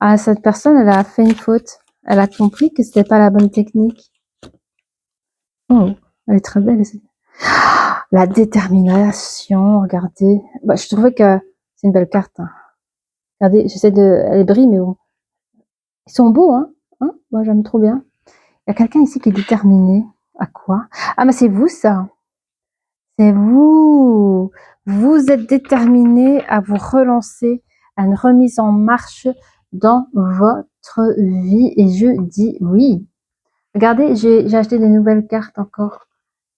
[SPEAKER 1] Ah, cette personne, elle a fait une faute. Elle a compris que c'était pas la bonne technique. Oh, elle est très belle. La détermination, regardez. Bah, je trouvais que c'est une belle carte. Hein. Regardez, j'essaie de... Elle brille, mais bon. Ils sont beaux, hein, hein. Moi, j'aime trop bien. Il y a quelqu'un ici qui est déterminé. À quoi? Ah, mais c'est vous, ça. C'est vous. Vous êtes déterminé à vous relancer, à une remise en marche dans votre vie. Et je dis oui. Regardez, j'ai acheté des nouvelles cartes encore.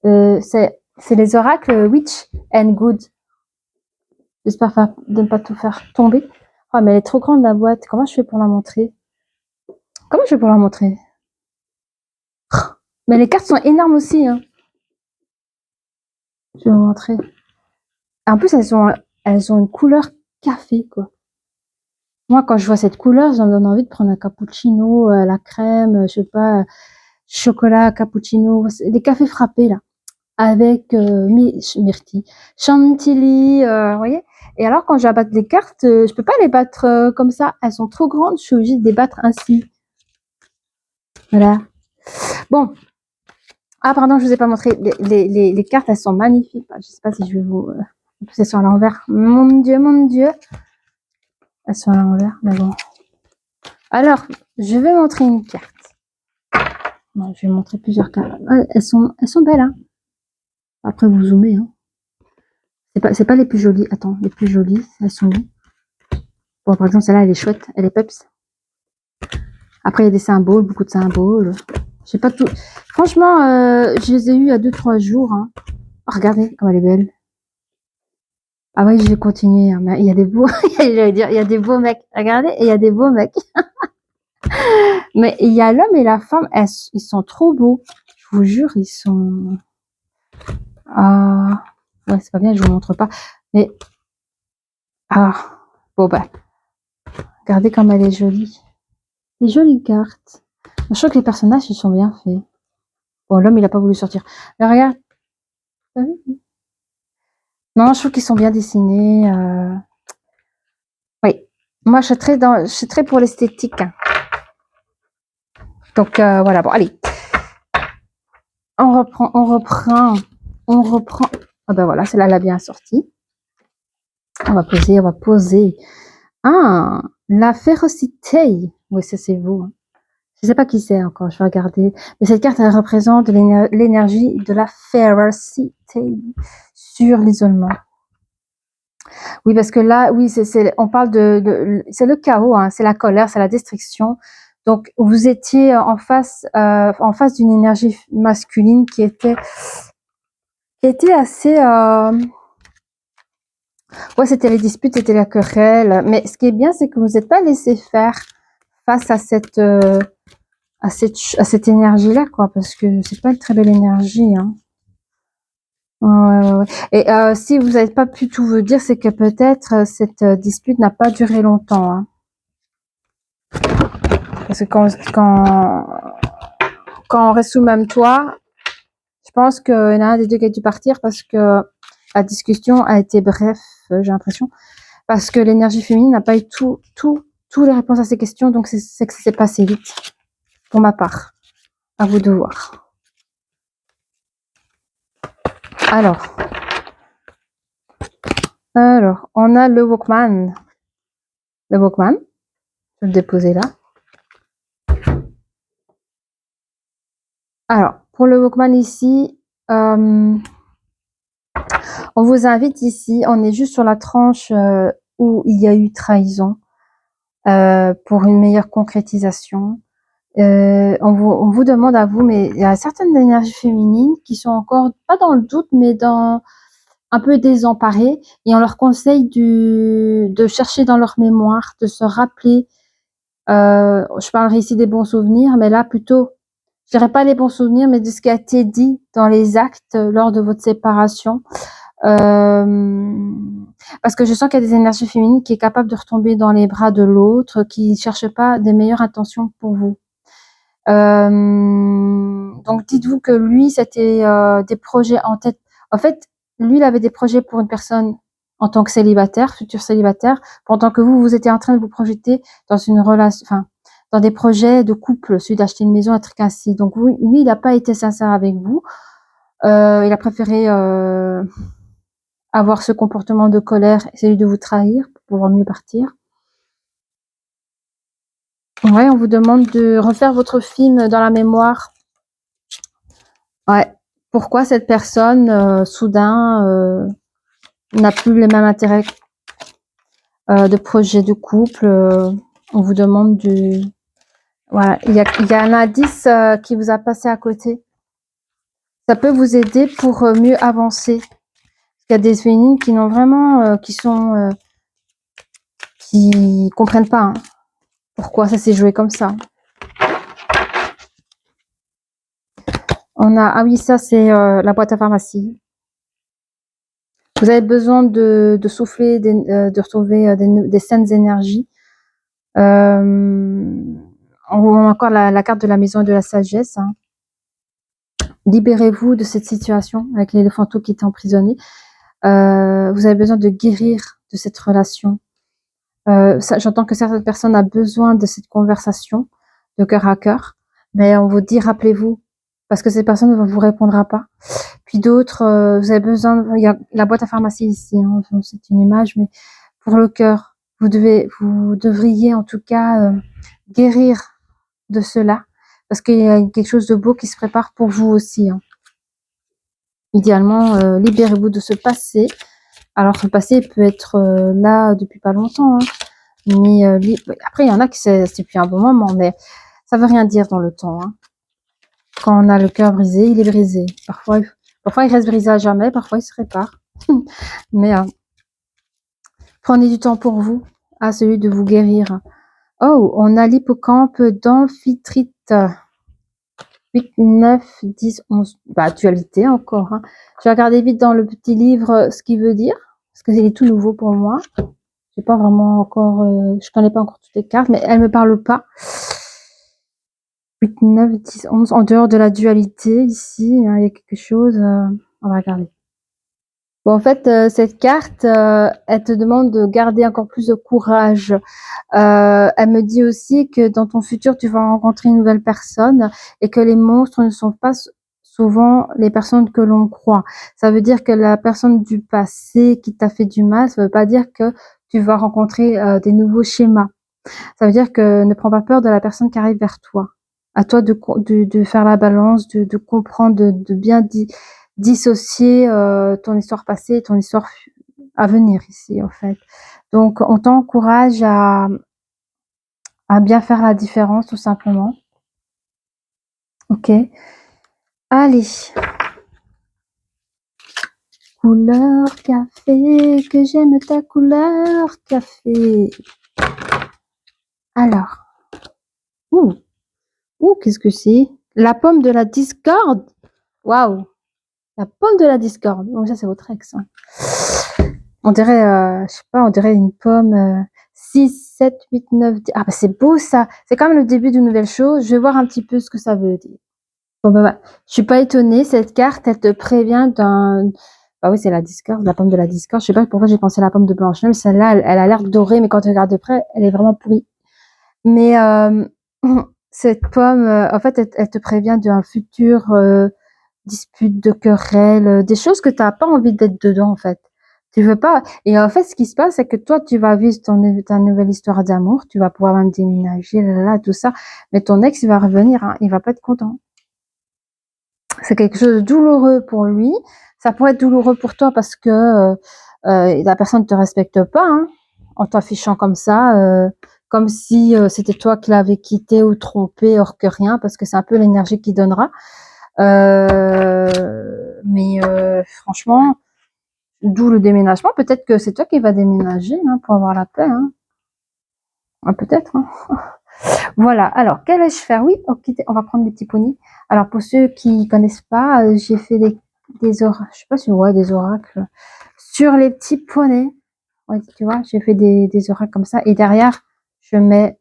[SPEAKER 1] C'est les oracles Witch and Good. J'espère de ne pas tout faire tomber. Oh, mais elle est trop grande, la boîte. Comment je fais pour la montrer? Comment je fais pour la montrer? Mais les cartes sont énormes aussi, hein. Je vais vous montrer. En plus, elles ont une couleur café, quoi. Moi, quand je vois cette couleur, ça me donne envie de prendre un cappuccino, la crème, je sais pas, chocolat, cappuccino, des cafés frappés, là, avec myrtille, chantilly, vous voyez. Et alors, quand j'abatte les cartes, je peux pas les battre comme ça. Elles sont trop grandes, je suis obligée de les battre ainsi. Voilà. Bon. Ah, pardon, je vous ai pas montré. Les cartes, elles sont magnifiques. Je sais pas si je vais vous... En plus, elles sont à l'envers. Mon Dieu, mon Dieu. Elles sont à l'envers, mais bon. Alors, je vais montrer une carte. Bon, je vais montrer plusieurs cartes. Elles sont belles, hein. Après, vous zoomez, hein. C'est pas les plus jolies. Attends, les plus jolies, elles sont où? Bon, par exemple, celle-là, elle est chouette. Elle est peps. Après, il y a des symboles, beaucoup de symboles. J'ai pas tout. Franchement, je les ai eues il y a 2-3 jours. Hein. Oh, regardez comme elle est belle. Ah ouais, je vais continuer. Hein. Mais il y a des beaux, j'allais dire, il y a des beaux mecs. Regardez, et il y a des beaux mecs. Mais il y a l'homme et la femme, ils sont trop beaux. Je vous jure, ils sont. Ah, ouais, c'est pas bien, je vous montre pas. Mais ah, bon bah, regardez comme elle est jolie. Les jolies cartes. Je trouve que les personnages, ils sont bien faits. Bon, l'homme, il a pas voulu sortir. Mais regarde. Non, je trouve qu'ils sont bien dessinés. Oui. Moi, je suis très pour l'esthétique. Hein. Donc, voilà. Bon, allez. On reprend. Ah ben voilà, celle-là, elle a bien sorti. On va poser. Ah, la férocité. Oui, ça, c'est vous. Hein. Je sais pas qui c'est encore, je vais regarder. Mais cette carte, elle représente l'énergie de la férocité sur l'isolement. Oui, parce que là, oui, on parle c'est le chaos, hein, c'est la colère, c'est la destruction. Donc, vous étiez en face d'une énergie masculine qui était assez, ouais, c'était les disputes, c'était la querelle. Mais ce qui est bien, c'est que vous n'êtes pas laissé faire face à cette énergie-là, quoi, parce que c'est pas une très belle énergie, hein. Ouais. Et si vous n'avez pas pu tout vous dire, c'est que peut-être cette dispute n'a pas duré longtemps. Hein. Parce que quand on reste sous le même toit, je pense qu'il y en a un des deux qui a dû partir parce que la discussion a été bref, j'ai l'impression. Parce que l'énergie féminine n'a pas eu toutes les réponses à ces questions, donc c'est que ça s'est passé vite, pour ma part. À vous de voir. Alors, on a le Walkman. Le Walkman, je vais le déposer là. Alors, pour le Walkman ici, On vous invite ici, on est juste sur la tranche où il y a eu trahison pour une meilleure concrétisation. On vous demande à vous, mais il y a certaines énergies féminines qui sont encore pas dans le doute, mais dans un peu désemparées, et on leur conseille de chercher dans leur mémoire, de se rappeler. Je parlerai ici des bons souvenirs, mais là plutôt, je dirais pas les bons souvenirs, mais de ce qui a été dit dans les actes lors de votre séparation. Parce que je sens qu'il y a des énergies féminines qui est capable de retomber dans les bras de l'autre, qui ne cherche pas des meilleures intentions pour vous. Donc dites-vous que lui, c'était des projets en tête. En fait, lui, il avait des projets pour une personne en tant que célibataire, futur célibataire, pendant que vous étiez en train de vous projeter dans une relation, enfin, dans des projets de couple, celui d'acheter une maison, un truc ainsi. Donc lui, il n'a pas été sincère avec vous. Il a préféré avoir ce comportement de colère et celui de vous trahir pour pouvoir mieux partir. Ouais, on vous demande de refaire votre film dans la mémoire. Ouais. Pourquoi cette personne, soudain, n'a plus les mêmes intérêts de projet de couple. On vous demande de... Voilà, il y a un indice qui vous a passé à côté. Ça peut vous aider pour mieux avancer. Il y a des féminines qui n'ont vraiment... qui comprennent pas hein, pourquoi ça s'est joué comme ça. On a... Ah oui, ça c'est la boîte à pharmacie. Vous avez besoin de souffler, de retrouver des saines énergies. On a encore la carte de la maison et de la sagesse. Hein. Libérez-vous de cette situation avec l'éléphanteau qui était emprisonné. Vous avez besoin de guérir de cette relation. J'entends que certaines personnes ont besoin de cette conversation de cœur à cœur, mais on vous dit rappelez-vous, parce que cette personne ne vous répondra pas. Puis d'autres, vous avez besoin, il y a la boîte à pharmacie ici, hein, c'est une image, mais pour le cœur, vous devriez en tout cas guérir de cela, parce qu'il y a quelque chose de beau qui se prépare pour vous aussi. Hein. Idéalement, libérez-vous de ce passé. Alors ce passé peut être là depuis pas longtemps, hein, mais après il y en a qui c'est depuis un bon moment, mais ça veut rien dire dans le temps. Hein. Quand on a le cœur brisé, il est brisé. Parfois il reste brisé à jamais, parfois il se répare. Mais prenez du temps pour vous, à celui de vous guérir. Oh, on a l'hippocampe d'amphitrite. 8, 9, 10, 11. Bah, dualité encore. Hein. Je vais regarder vite dans le petit livre ce qu'il veut dire, parce que il est tout nouveau pour moi. J'ai pas vraiment encore, je connais pas encore toutes les cartes, mais elle me parle pas. 8, 9, 10, 11. En dehors de la dualité, ici, hein, il y a quelque chose. On va regarder. Bon, en fait, cette carte, elle te demande de garder encore plus de courage. Elle me dit aussi que dans ton futur, tu vas rencontrer une nouvelle personne et que les monstres ne sont pas souvent les personnes que l'on croit. Ça veut dire que la personne du passé qui t'a fait du mal, ça veut pas dire que tu vas rencontrer des nouveaux schémas. Ça veut dire que ne prends pas peur de la personne qui arrive vers toi. À toi de faire la balance, de comprendre, de bien dissocier ton histoire passée et ton histoire à venir ici, en fait. Donc, on t'encourage à bien faire la différence, tout simplement. Ok. Allez. Couleur café, que j'aime ta couleur café. Alors. Qu'est-ce que c'est? La pomme de la discorde. Waouh. La pomme de la discorde. Oh, ça, c'est votre ex. Hein. On dirait, je sais pas, on dirait une pomme 6, 7, 8, 9, 10. Ah, bah, c'est beau, ça. C'est quand même le début d'une nouvelle chose. Je vais voir un petit peu ce que ça veut dire. Bon, bah, je suis pas étonnée. Cette carte, elle te prévient d'un... Ah oui, c'est la discorde, la pomme de la discorde. Je sais pas pourquoi j'ai pensé à la pomme de Blanche-Neige. Celle-là, elle a l'air dorée, mais quand tu regardes de près, elle est vraiment pourrie. Mais cette pomme, en fait, elle te prévient d'un futur dispute, de querelle, des choses que tu n'as pas envie d'être dedans, en fait. Tu veux pas. Et en fait, ce qui se passe, c'est que toi, tu vas vivre ta nouvelle histoire d'amour, tu vas pouvoir même déménager, tout ça. Mais ton ex, il va revenir, hein, il va pas être content. C'est quelque chose de douloureux pour lui. Ça pourrait être douloureux pour toi parce que la personne ne te respecte pas, hein, en t'affichant comme si c'était toi qui l'avais quitté ou trompé, or que rien, parce que c'est un peu l'énergie qu'il donnera. Mais franchement, d'où le déménagement. Peut-être que c'est toi qui vas déménager, hein, pour avoir la paix. Hein. Ah, peut-être. Hein. Voilà. Alors, quel ai-je faire? Oui, ok, on va prendre des petits poneys. Alors, pour ceux qui connaissent pas, j'ai fait des oracles. Je sais pas si on voit des oracles sur les petits poneys. Ouais, tu vois, j'ai fait des oracles comme ça. Et derrière, je mets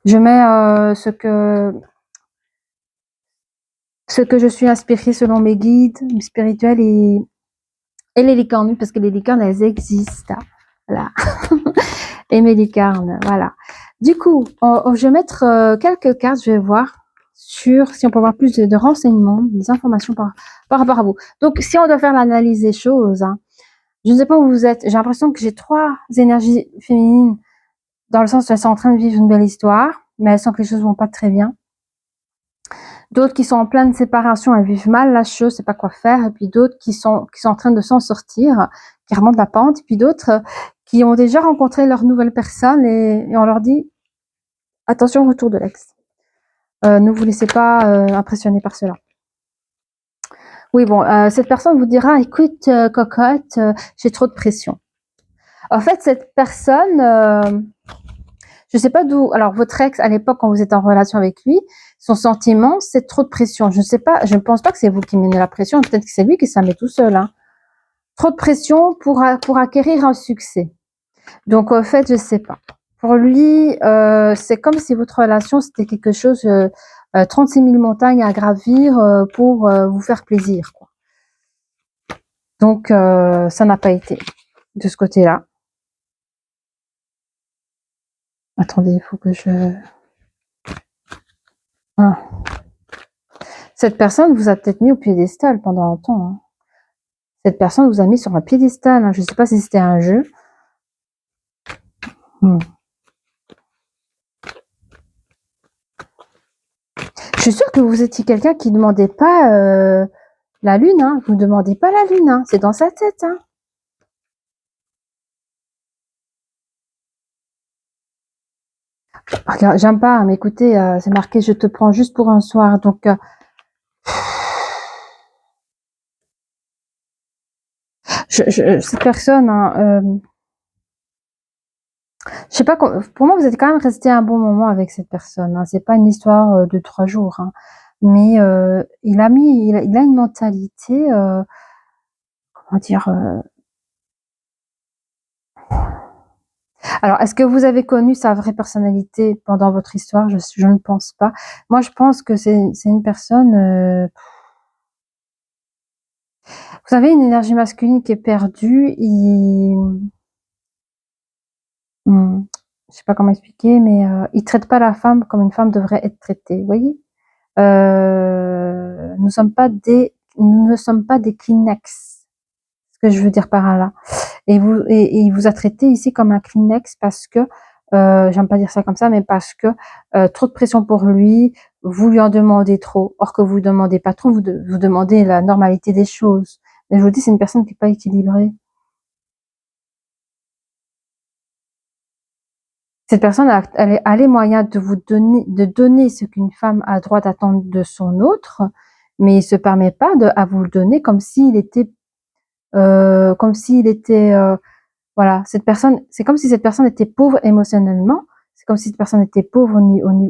[SPEAKER 1] ce que je suis inspirée selon mes guides spirituels et les licornes, parce que les licornes, elles existent. Voilà. Et mes licornes, voilà. Du coup, je vais mettre quelques cartes, je vais voir si on peut avoir plus de renseignements, des informations par rapport à vous. Donc, si on doit faire l'analyse des choses, hein, je ne sais pas où vous êtes, j'ai l'impression que j'ai 3 énergies féminines, dans le sens où elles sont en train de vivre une belle histoire, mais elles sentent que les choses vont pas très bien. D'autres qui sont en pleine séparation, elles vivent mal la chose, ne savent pas quoi faire. Et puis d'autres qui sont en train de s'en sortir, qui remontent la pente. Et puis d'autres qui ont déjà rencontré leur nouvelle personne et on leur dit attention, retour de l'ex. Ne vous laissez pas impressionner par cela. Oui, bon, cette personne vous dira écoute, cocotte, j'ai trop de pression. En fait, cette personne, je sais pas d'où. Alors, votre ex, à l'époque, quand vous êtes en relation avec lui, son sentiment, c'est trop de pression. Je ne sais pas, je ne pense pas que c'est vous qui menez la pression. Peut-être que c'est lui qui s'en met tout seul. Hein. Trop de pression pour acquérir un succès. Donc, en fait, je sais pas. Pour lui, c'est comme si votre relation, c'était quelque chose, 36 000 montagnes à gravir pour vous faire plaisir. Quoi. Donc, ça n'a pas été de ce côté-là. Attendez, il faut que je... Ah. Cette personne vous a peut-être mis au piédestal pendant longtemps. Hein. Cette personne vous a mis sur un piédestal. Hein. Je ne sais pas si c'était un jeu. Je suis sûre que vous étiez quelqu'un qui ne demandait pas la lune. Hein. Vous ne demandez pas la lune. Hein. C'est dans sa tête. Hein. Regarde, j'aime pas, mais écoutez, c'est marqué je te prends juste pour un soir. Donc, cette personne, hein, je sais pas, pour moi, vous êtes quand même resté un bon moment avec cette personne. Hein. C'est pas une histoire de 3 jours. Hein. Mais il a une mentalité, comment dire, alors, est-ce que vous avez connu sa vraie personnalité pendant votre histoire? Je ne pense pas. Moi, je pense que c'est une personne, vous avez une énergie masculine qui est perdue. Je sais pas comment expliquer, mais il traite pas la femme comme une femme devrait être traitée. Vous voyez? Nous ne sommes pas des Kleenex. Ce que je veux dire par là. Et il vous a traité ici comme un Kleenex parce que, j'aime pas dire ça comme ça, mais parce que trop de pression pour lui, vous lui en demandez trop. Or que vous demandez pas trop, vous demandez la normalité des choses. Mais je vous dis, c'est une personne qui est pas équilibrée. Cette personne a les moyens de donner ce qu'une femme a droit d'attendre de son autre, mais il se permet pas à vous le donner comme s'il était, voilà, cette personne, c'est comme si cette personne était pauvre émotionnellement, c'est comme si cette personne était pauvre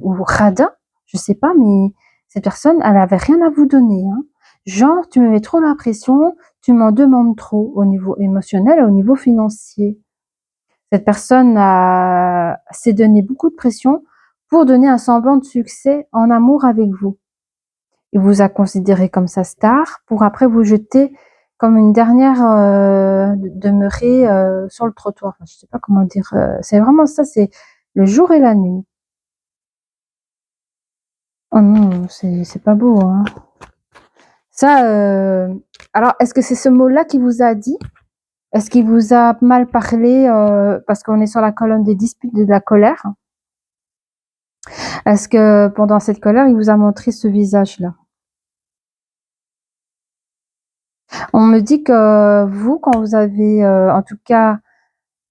[SPEAKER 1] au radin, je sais pas, mais cette personne, elle avait rien à vous donner, hein. Genre, tu me mets trop la pression, tu m'en demandes trop au niveau émotionnel et au niveau financier. Cette personne s'est donné beaucoup de pression pour donner un semblant de succès en amour avec vous. Il vous a considéré comme sa star pour après vous jeter comme une dernière demeurée sur le trottoir. Enfin, je sais pas comment dire. C'est vraiment ça, c'est le jour et la nuit. Oh non, c'est pas beau. Hein. Ça, alors, est-ce que c'est ce mot-là qui vous a dit? Est-ce qu'il vous a mal parlé parce qu'on est sur la colonne des disputes de la colère? Est-ce que pendant cette colère, il vous a montré ce visage-là? On me dit que vous, quand vous avez, en tout cas,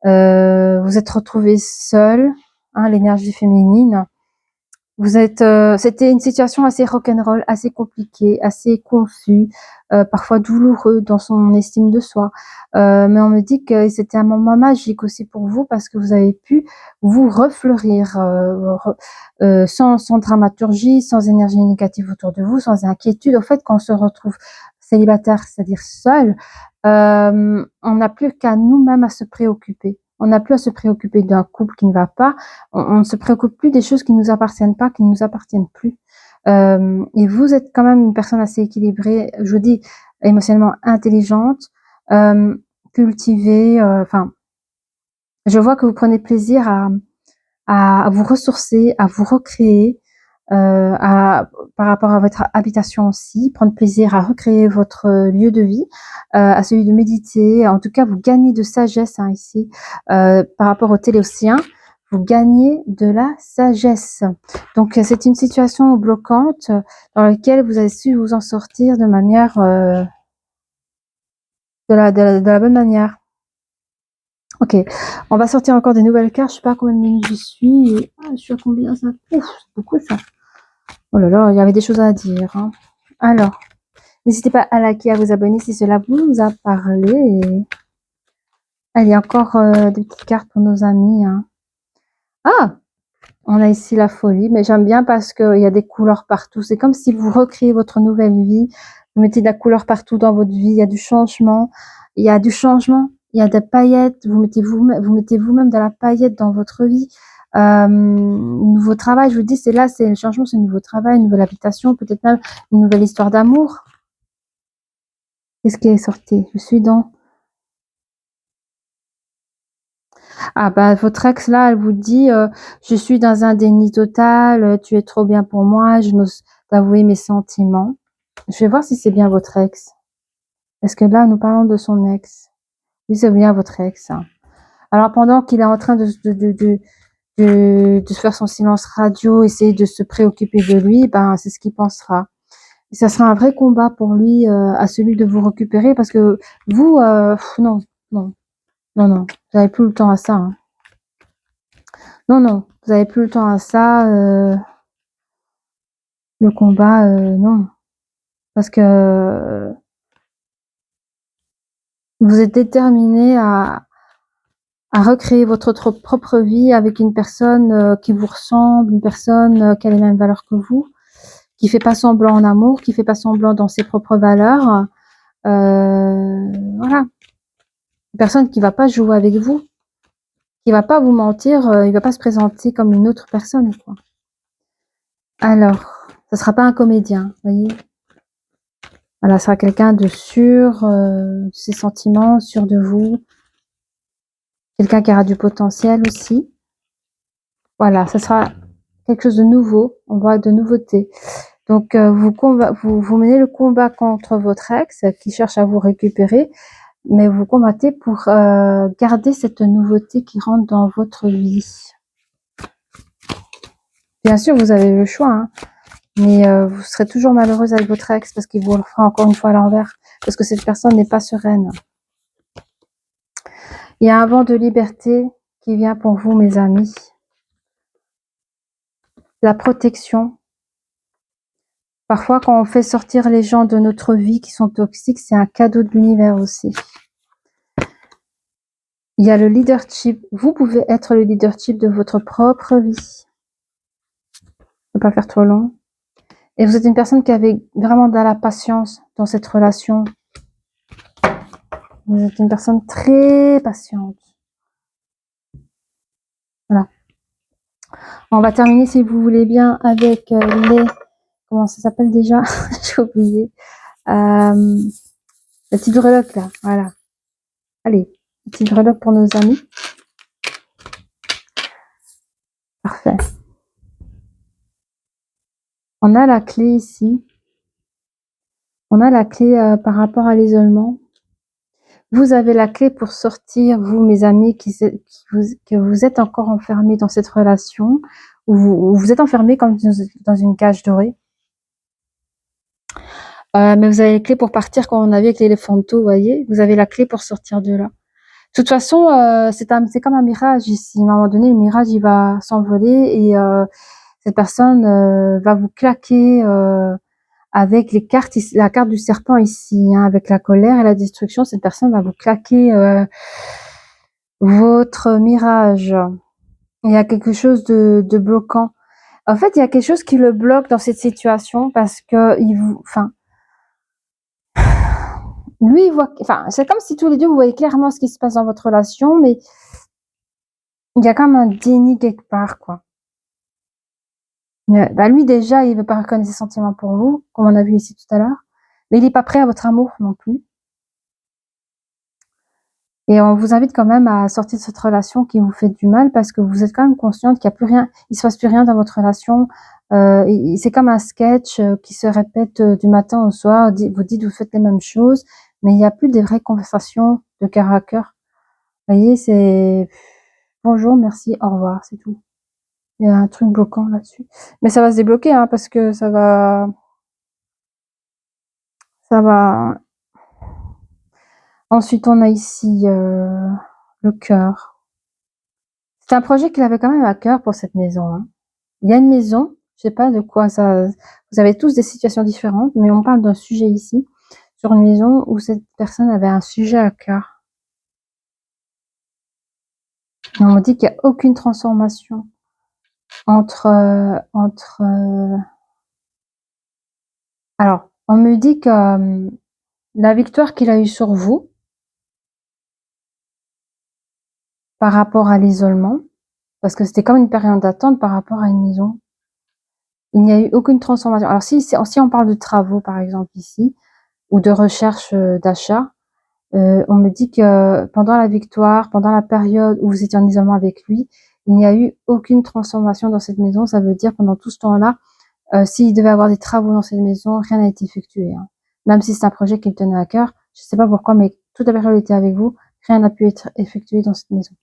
[SPEAKER 1] vous êtes retrouvés seuls, hein, l'énergie féminine. Vous êtes, c'était une situation assez rock'n'roll, assez compliquée, assez confus, parfois douloureux dans son estime de soi. Mais on me dit que c'était un moment magique aussi pour vous parce que vous avez pu vous refleurir, sans dramaturgie, sans énergie négative autour de vous, sans inquiétude. Au fait, quand on se retrouve célibataire, c'est-à-dire seul, on n'a plus qu'à nous-mêmes à se préoccuper. On n'a plus à se préoccuper d'un couple qui ne va pas. On ne se préoccupe plus des choses qui ne nous appartiennent pas, qui ne nous appartiennent plus. Et vous êtes quand même une personne assez équilibrée, je vous dis, émotionnellement intelligente, cultivée. Enfin, je vois que vous prenez plaisir à vous ressourcer, à vous recréer, par rapport à votre habitation aussi, prendre plaisir à recréer votre lieu de vie, à celui de méditer. En tout cas, vous gagnez de sagesse, hein, ici, par rapport au Téléocéan, vous gagnez de la sagesse. Donc, c'est une situation bloquante dans laquelle vous avez su vous en sortir de manière, de la bonne manière. Ok, on va sortir encore des nouvelles cartes. Je sais pas combien de minutes je suis. Ah, je suis à combien ça? Ouf, c'est beaucoup ça. Oh là là, il y avait des choses à dire, hein. Alors, n'hésitez pas à liker, à vous abonner si cela vous a parlé. Et... allez, encore des petites cartes pour nos amis, hein. Ah, on a ici la folie, mais j'aime bien parce qu'il y a des couleurs partout. C'est comme si vous recréez votre nouvelle vie. Vous mettez de la couleur partout dans votre vie. Il y a du changement. Il y a du changement. Il y a des paillettes. Vous mettez vous-même de la paillette dans votre vie. Nouveau travail, je vous dis, c'est là, c'est le changement, c'est un nouveau travail, une nouvelle habitation, peut-être même une nouvelle histoire d'amour. Qu'est-ce qui est sorti? Je suis dans... Ah bah votre ex là, elle vous dit je suis dans un déni total, tu es trop bien pour moi, je n'ose t'avouer mes sentiments. Je vais voir si c'est bien votre ex. Est-ce que là nous parlons de son ex? Oui, c'est bien votre ex, hein. Alors pendant qu'il est en train de faire son silence radio, essayer de se préoccuper de lui, ben c'est ce qu'il pensera. Et ça sera un vrai combat pour lui, à celui de vous récupérer parce que vous, non, non, non, non, vous n'avez plus le temps à ça, hein. Non, non, vous avez plus le temps à ça, le combat, non. Parce que vous êtes déterminé à recréer votre propre vie avec une personne qui vous ressemble, une personne qui a les mêmes valeurs que vous, qui fait pas semblant en amour, qui fait pas semblant dans ses propres valeurs. Voilà. Une personne qui va pas jouer avec vous, qui va pas vous mentir, il va pas se présenter comme une autre personne, quoi. Alors, ça sera pas un comédien, voyez. Voilà, ça sera quelqu'un de sûr, de ses sentiments, sûr de vous. Quelqu'un qui aura du potentiel aussi. Voilà, ça sera quelque chose de nouveau. On voit de nouveautés. Donc, vous menez le combat contre votre ex qui cherche à vous récupérer, mais vous combattez pour garder cette nouveauté qui rentre dans votre vie. Bien sûr, vous avez le choix, hein, mais vous serez toujours malheureuse avec votre ex parce qu'il vous le fera encore une fois à l'envers, parce que cette personne n'est pas sereine. Il y a un vent de liberté qui vient pour vous, mes amis. La protection. Parfois, quand on fait sortir les gens de notre vie qui sont toxiques, c'est un cadeau de l'univers aussi. Il y a le leadership. Vous pouvez être le leadership de votre propre vie. Ne pas faire trop long. Et vous êtes une personne qui avait vraiment de la patience dans cette relation. Vous êtes une personne très patiente. Voilà. On va terminer, si vous voulez bien, avec les... comment ça s'appelle déjà? J'ai oublié. Le petit breloque, là. Voilà. Allez, petit breloque pour nos amis. Parfait. On a la clé ici. On a la clé par rapport à l'isolement. Vous avez la clé pour sortir, vous, mes amis, que vous êtes encore enfermés dans cette relation, où vous êtes enfermés comme dans une cage dorée. Mais vous avez les clés pour partir comme on a vu avec l'éléphanto, vous voyez? Vous avez la clé pour sortir de là. De toute façon, c'est comme un mirage ici. À un moment donné, le mirage, il va s'envoler et cette personne, va vous claquer, avec les cartes ici, la carte du serpent ici, hein, avec la colère et la destruction. Cette personne va vous claquer, votre mirage. Il y a quelque chose de bloquant. En fait, il y a quelque chose qui le bloque dans cette situation parce que lui, il voit, c'est comme si tous les deux, vous voyez clairement ce qui se passe dans votre relation, mais il y a comme un déni quelque part, quoi. Lui, déjà, il veut pas reconnaître ses sentiments pour vous, comme on a vu ici tout à l'heure, mais il est pas prêt à votre amour non plus. Et on vous invite quand même à sortir de cette relation qui vous fait du mal parce que vous êtes quand même consciente qu'il y a plus rien, il se passe plus rien dans votre relation. C'est comme un sketch qui se répète du matin au soir. Vous faites les mêmes choses, mais il n'y a plus des vraies conversations de cœur à cœur. Vous voyez, c'est bonjour, merci, au revoir, c'est tout. Il y a un truc bloquant là-dessus. Mais ça va se débloquer, hein, parce que ça va. Ensuite, on a ici le cœur. C'est un projet qu'il avait quand même à cœur pour cette maison, hein. Il y a une maison, je sais pas de quoi ça. Vous avez tous des situations différentes, mais on parle d'un sujet ici, sur une maison où cette personne avait un sujet à cœur. Et on me dit qu'il n'y a aucune transformation entre. Alors, on me dit que la victoire qu'il a eue sur vous, par rapport à l'isolement, parce que c'était comme une période d'attente par rapport à une maison. Il n'y a eu aucune transformation. Alors si on parle de travaux, par exemple, ici, ou de recherche d'achat, on me dit que pendant la victoire, pendant la période où vous étiez en isolement avec lui, il n'y a eu aucune transformation dans cette maison. Ça veut dire pendant tout ce temps-là, s'il devait avoir des travaux dans cette maison, rien n'a été effectué, hein. Même si c'est un projet qui le tenait à cœur, je ne sais pas pourquoi, mais toute la période était avec vous, rien n'a pu être effectué dans cette maison.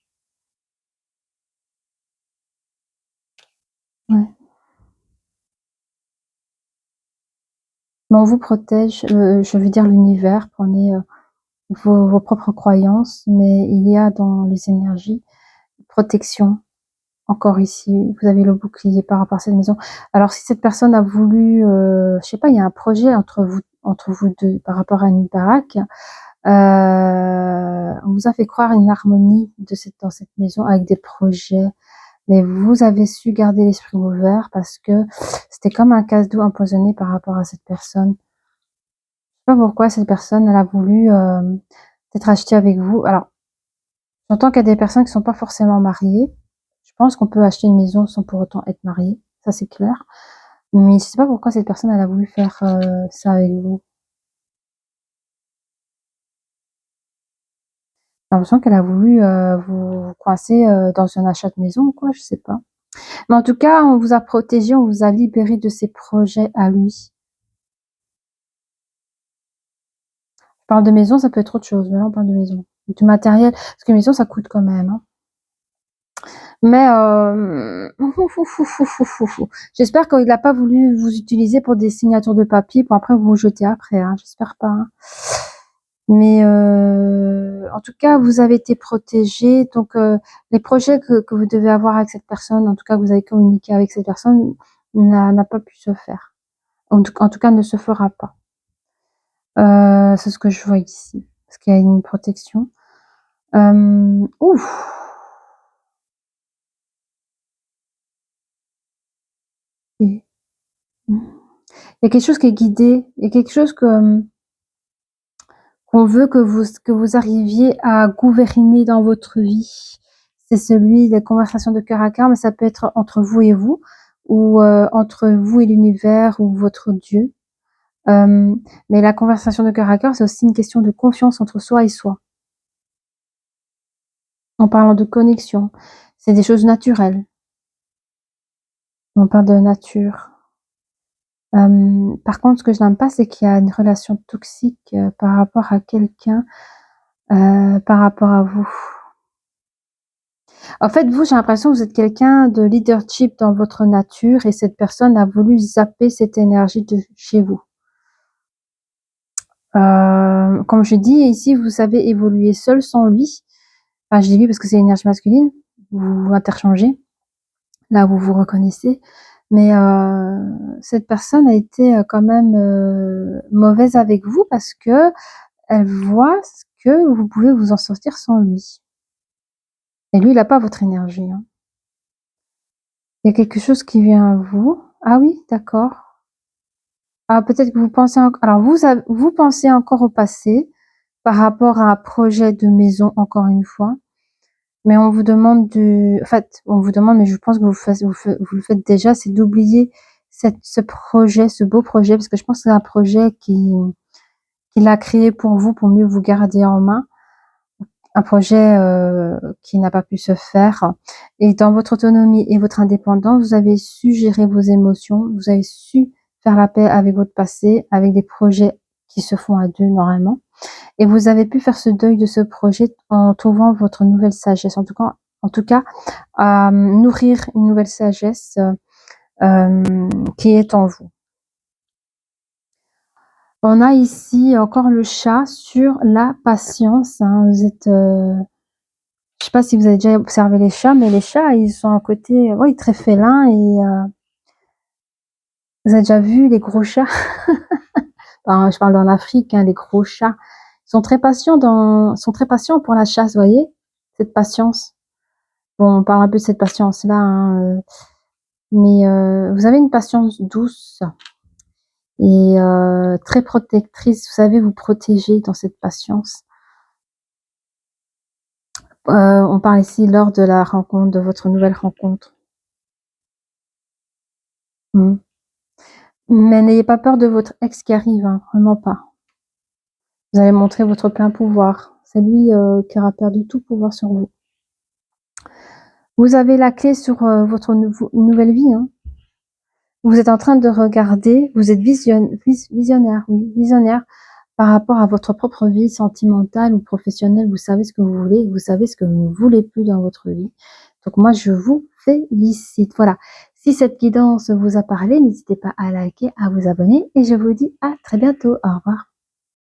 [SPEAKER 1] Ouais. Mais on vous protège, je veux dire l'univers, prenez vos propres croyances, mais il y a dans les énergies protection. Encore ici, vous avez le bouclier par rapport à cette maison. Alors si cette personne a voulu, je sais pas, il y a un projet entre vous deux par rapport à une baraque, on vous a fait croire une harmonie dans cette maison avec des projets, mais vous avez su garder l'esprit ouvert parce que c'était comme un casse-doux empoisonné par rapport à cette personne. Je sais pas pourquoi cette personne, elle a voulu être achetée avec vous. Alors, j'entends qu'il y a des personnes qui sont pas forcément mariées. Je pense qu'on peut acheter une maison sans pour autant être marié, ça c'est clair. Mais je sais pas pourquoi cette personne, elle a voulu faire ça avec vous. J'ai l'impression qu'elle a voulu vous coincer dans un achat de maison ou quoi, je sais pas. Mais en tout cas, on vous a protégé, on vous a libéré de ses projets à lui. Je parle de maison, ça peut être autre chose, mais là on parle de maison. Du matériel, parce que maison ça coûte quand même, hein. Mais j'espère qu'il n'a pas voulu vous utiliser pour des signatures de papier pour après vous jeter après, hein. J'espère pas, hein. Mais en tout cas, vous avez été protégé. Donc les projets que vous devez avoir avec cette personne, en tout cas que vous avez communiqué avec cette personne, n'a pas pu se faire. En tout cas, ne se fera pas. C'est ce que je vois ici, parce qu'il y a une protection. Ouf. Et, il y a quelque chose qui est guidé. Il y a quelque chose qu'on veut que vous arriviez à gouverner dans votre vie. C'est celui des conversations de cœur à cœur, mais ça peut être entre vous et vous, ou entre vous et l'univers, ou votre Dieu. Mais la conversation de cœur à cœur, c'est aussi une question de confiance entre soi et soi. En parlant de connexion, c'est des choses naturelles. On parle de nature. Par contre, ce que je n'aime pas, c'est qu'il y a une relation toxique par rapport à quelqu'un, par rapport à vous. En fait, vous, j'ai l'impression que vous êtes quelqu'un de leadership dans votre nature et cette personne a voulu zapper cette énergie de chez vous. Comme je dis ici, vous savez évoluer seul sans lui. Enfin, je dis lui parce que c'est l'énergie masculine. Vous interchangez. Là, vous vous reconnaissez. Mais cette personne a été quand même mauvaise avec vous parce que elle voit que vous pouvez vous en sortir sans lui. Et lui, il n'a pas votre énergie, hein. Il y a quelque chose qui vient à vous. Ah oui, d'accord. Ah, peut-être que vous pensez alors vous pensez encore au passé par rapport à un projet de maison, encore une fois, mais on vous demande en fait, on vous demande, mais je pense que vous le faites déjà, c'est d'oublier ce projet, ce beau projet, parce que je pense que c'est un projet qu'il a créé pour vous, pour mieux vous garder en main. Un projet qui n'a pas pu se faire. Et dans votre autonomie et votre indépendance, vous avez su gérer vos émotions, vous avez su faire la paix avec votre passé, avec des projets qui se font à deux normalement. Et vous avez pu faire ce deuil de ce projet en trouvant votre nouvelle sagesse. En tout cas, nourrir une nouvelle sagesse qui est en vous. On a ici encore le chat sur la patience, hein. Vous êtes je sais pas si vous avez déjà observé les chats, mais les chats, ils sont à côté, oui, très félins et vous avez déjà vu les gros chats? Enfin, je parle dans l'Afrique, hein, les gros chats. Ils sont très patients pour la chasse, vous voyez? Cette patience. Bon, on parle un peu de cette patience-là, hein, mais vous avez une patience douce et très protectrice. Vous savez vous protéger dans cette patience. On parle ici lors de la rencontre, de votre nouvelle rencontre. Mmh. Mais n'ayez pas peur de votre ex qui arrive, hein, vraiment pas. Vous allez montrer votre plein pouvoir. C'est lui qui aura perdu tout pouvoir sur vous. Vous avez la clé sur votre nouvelle vie, hein. Vous êtes en train de regarder, vous êtes visionnaire, oui, visionnaire par rapport à votre propre vie sentimentale ou professionnelle. Vous savez ce que vous voulez, vous savez ce que vous ne voulez plus dans votre vie. Donc moi, je vous félicite. Voilà. Si cette guidance vous a parlé, n'hésitez pas à liker, à vous abonner et je vous dis à très bientôt. Au revoir.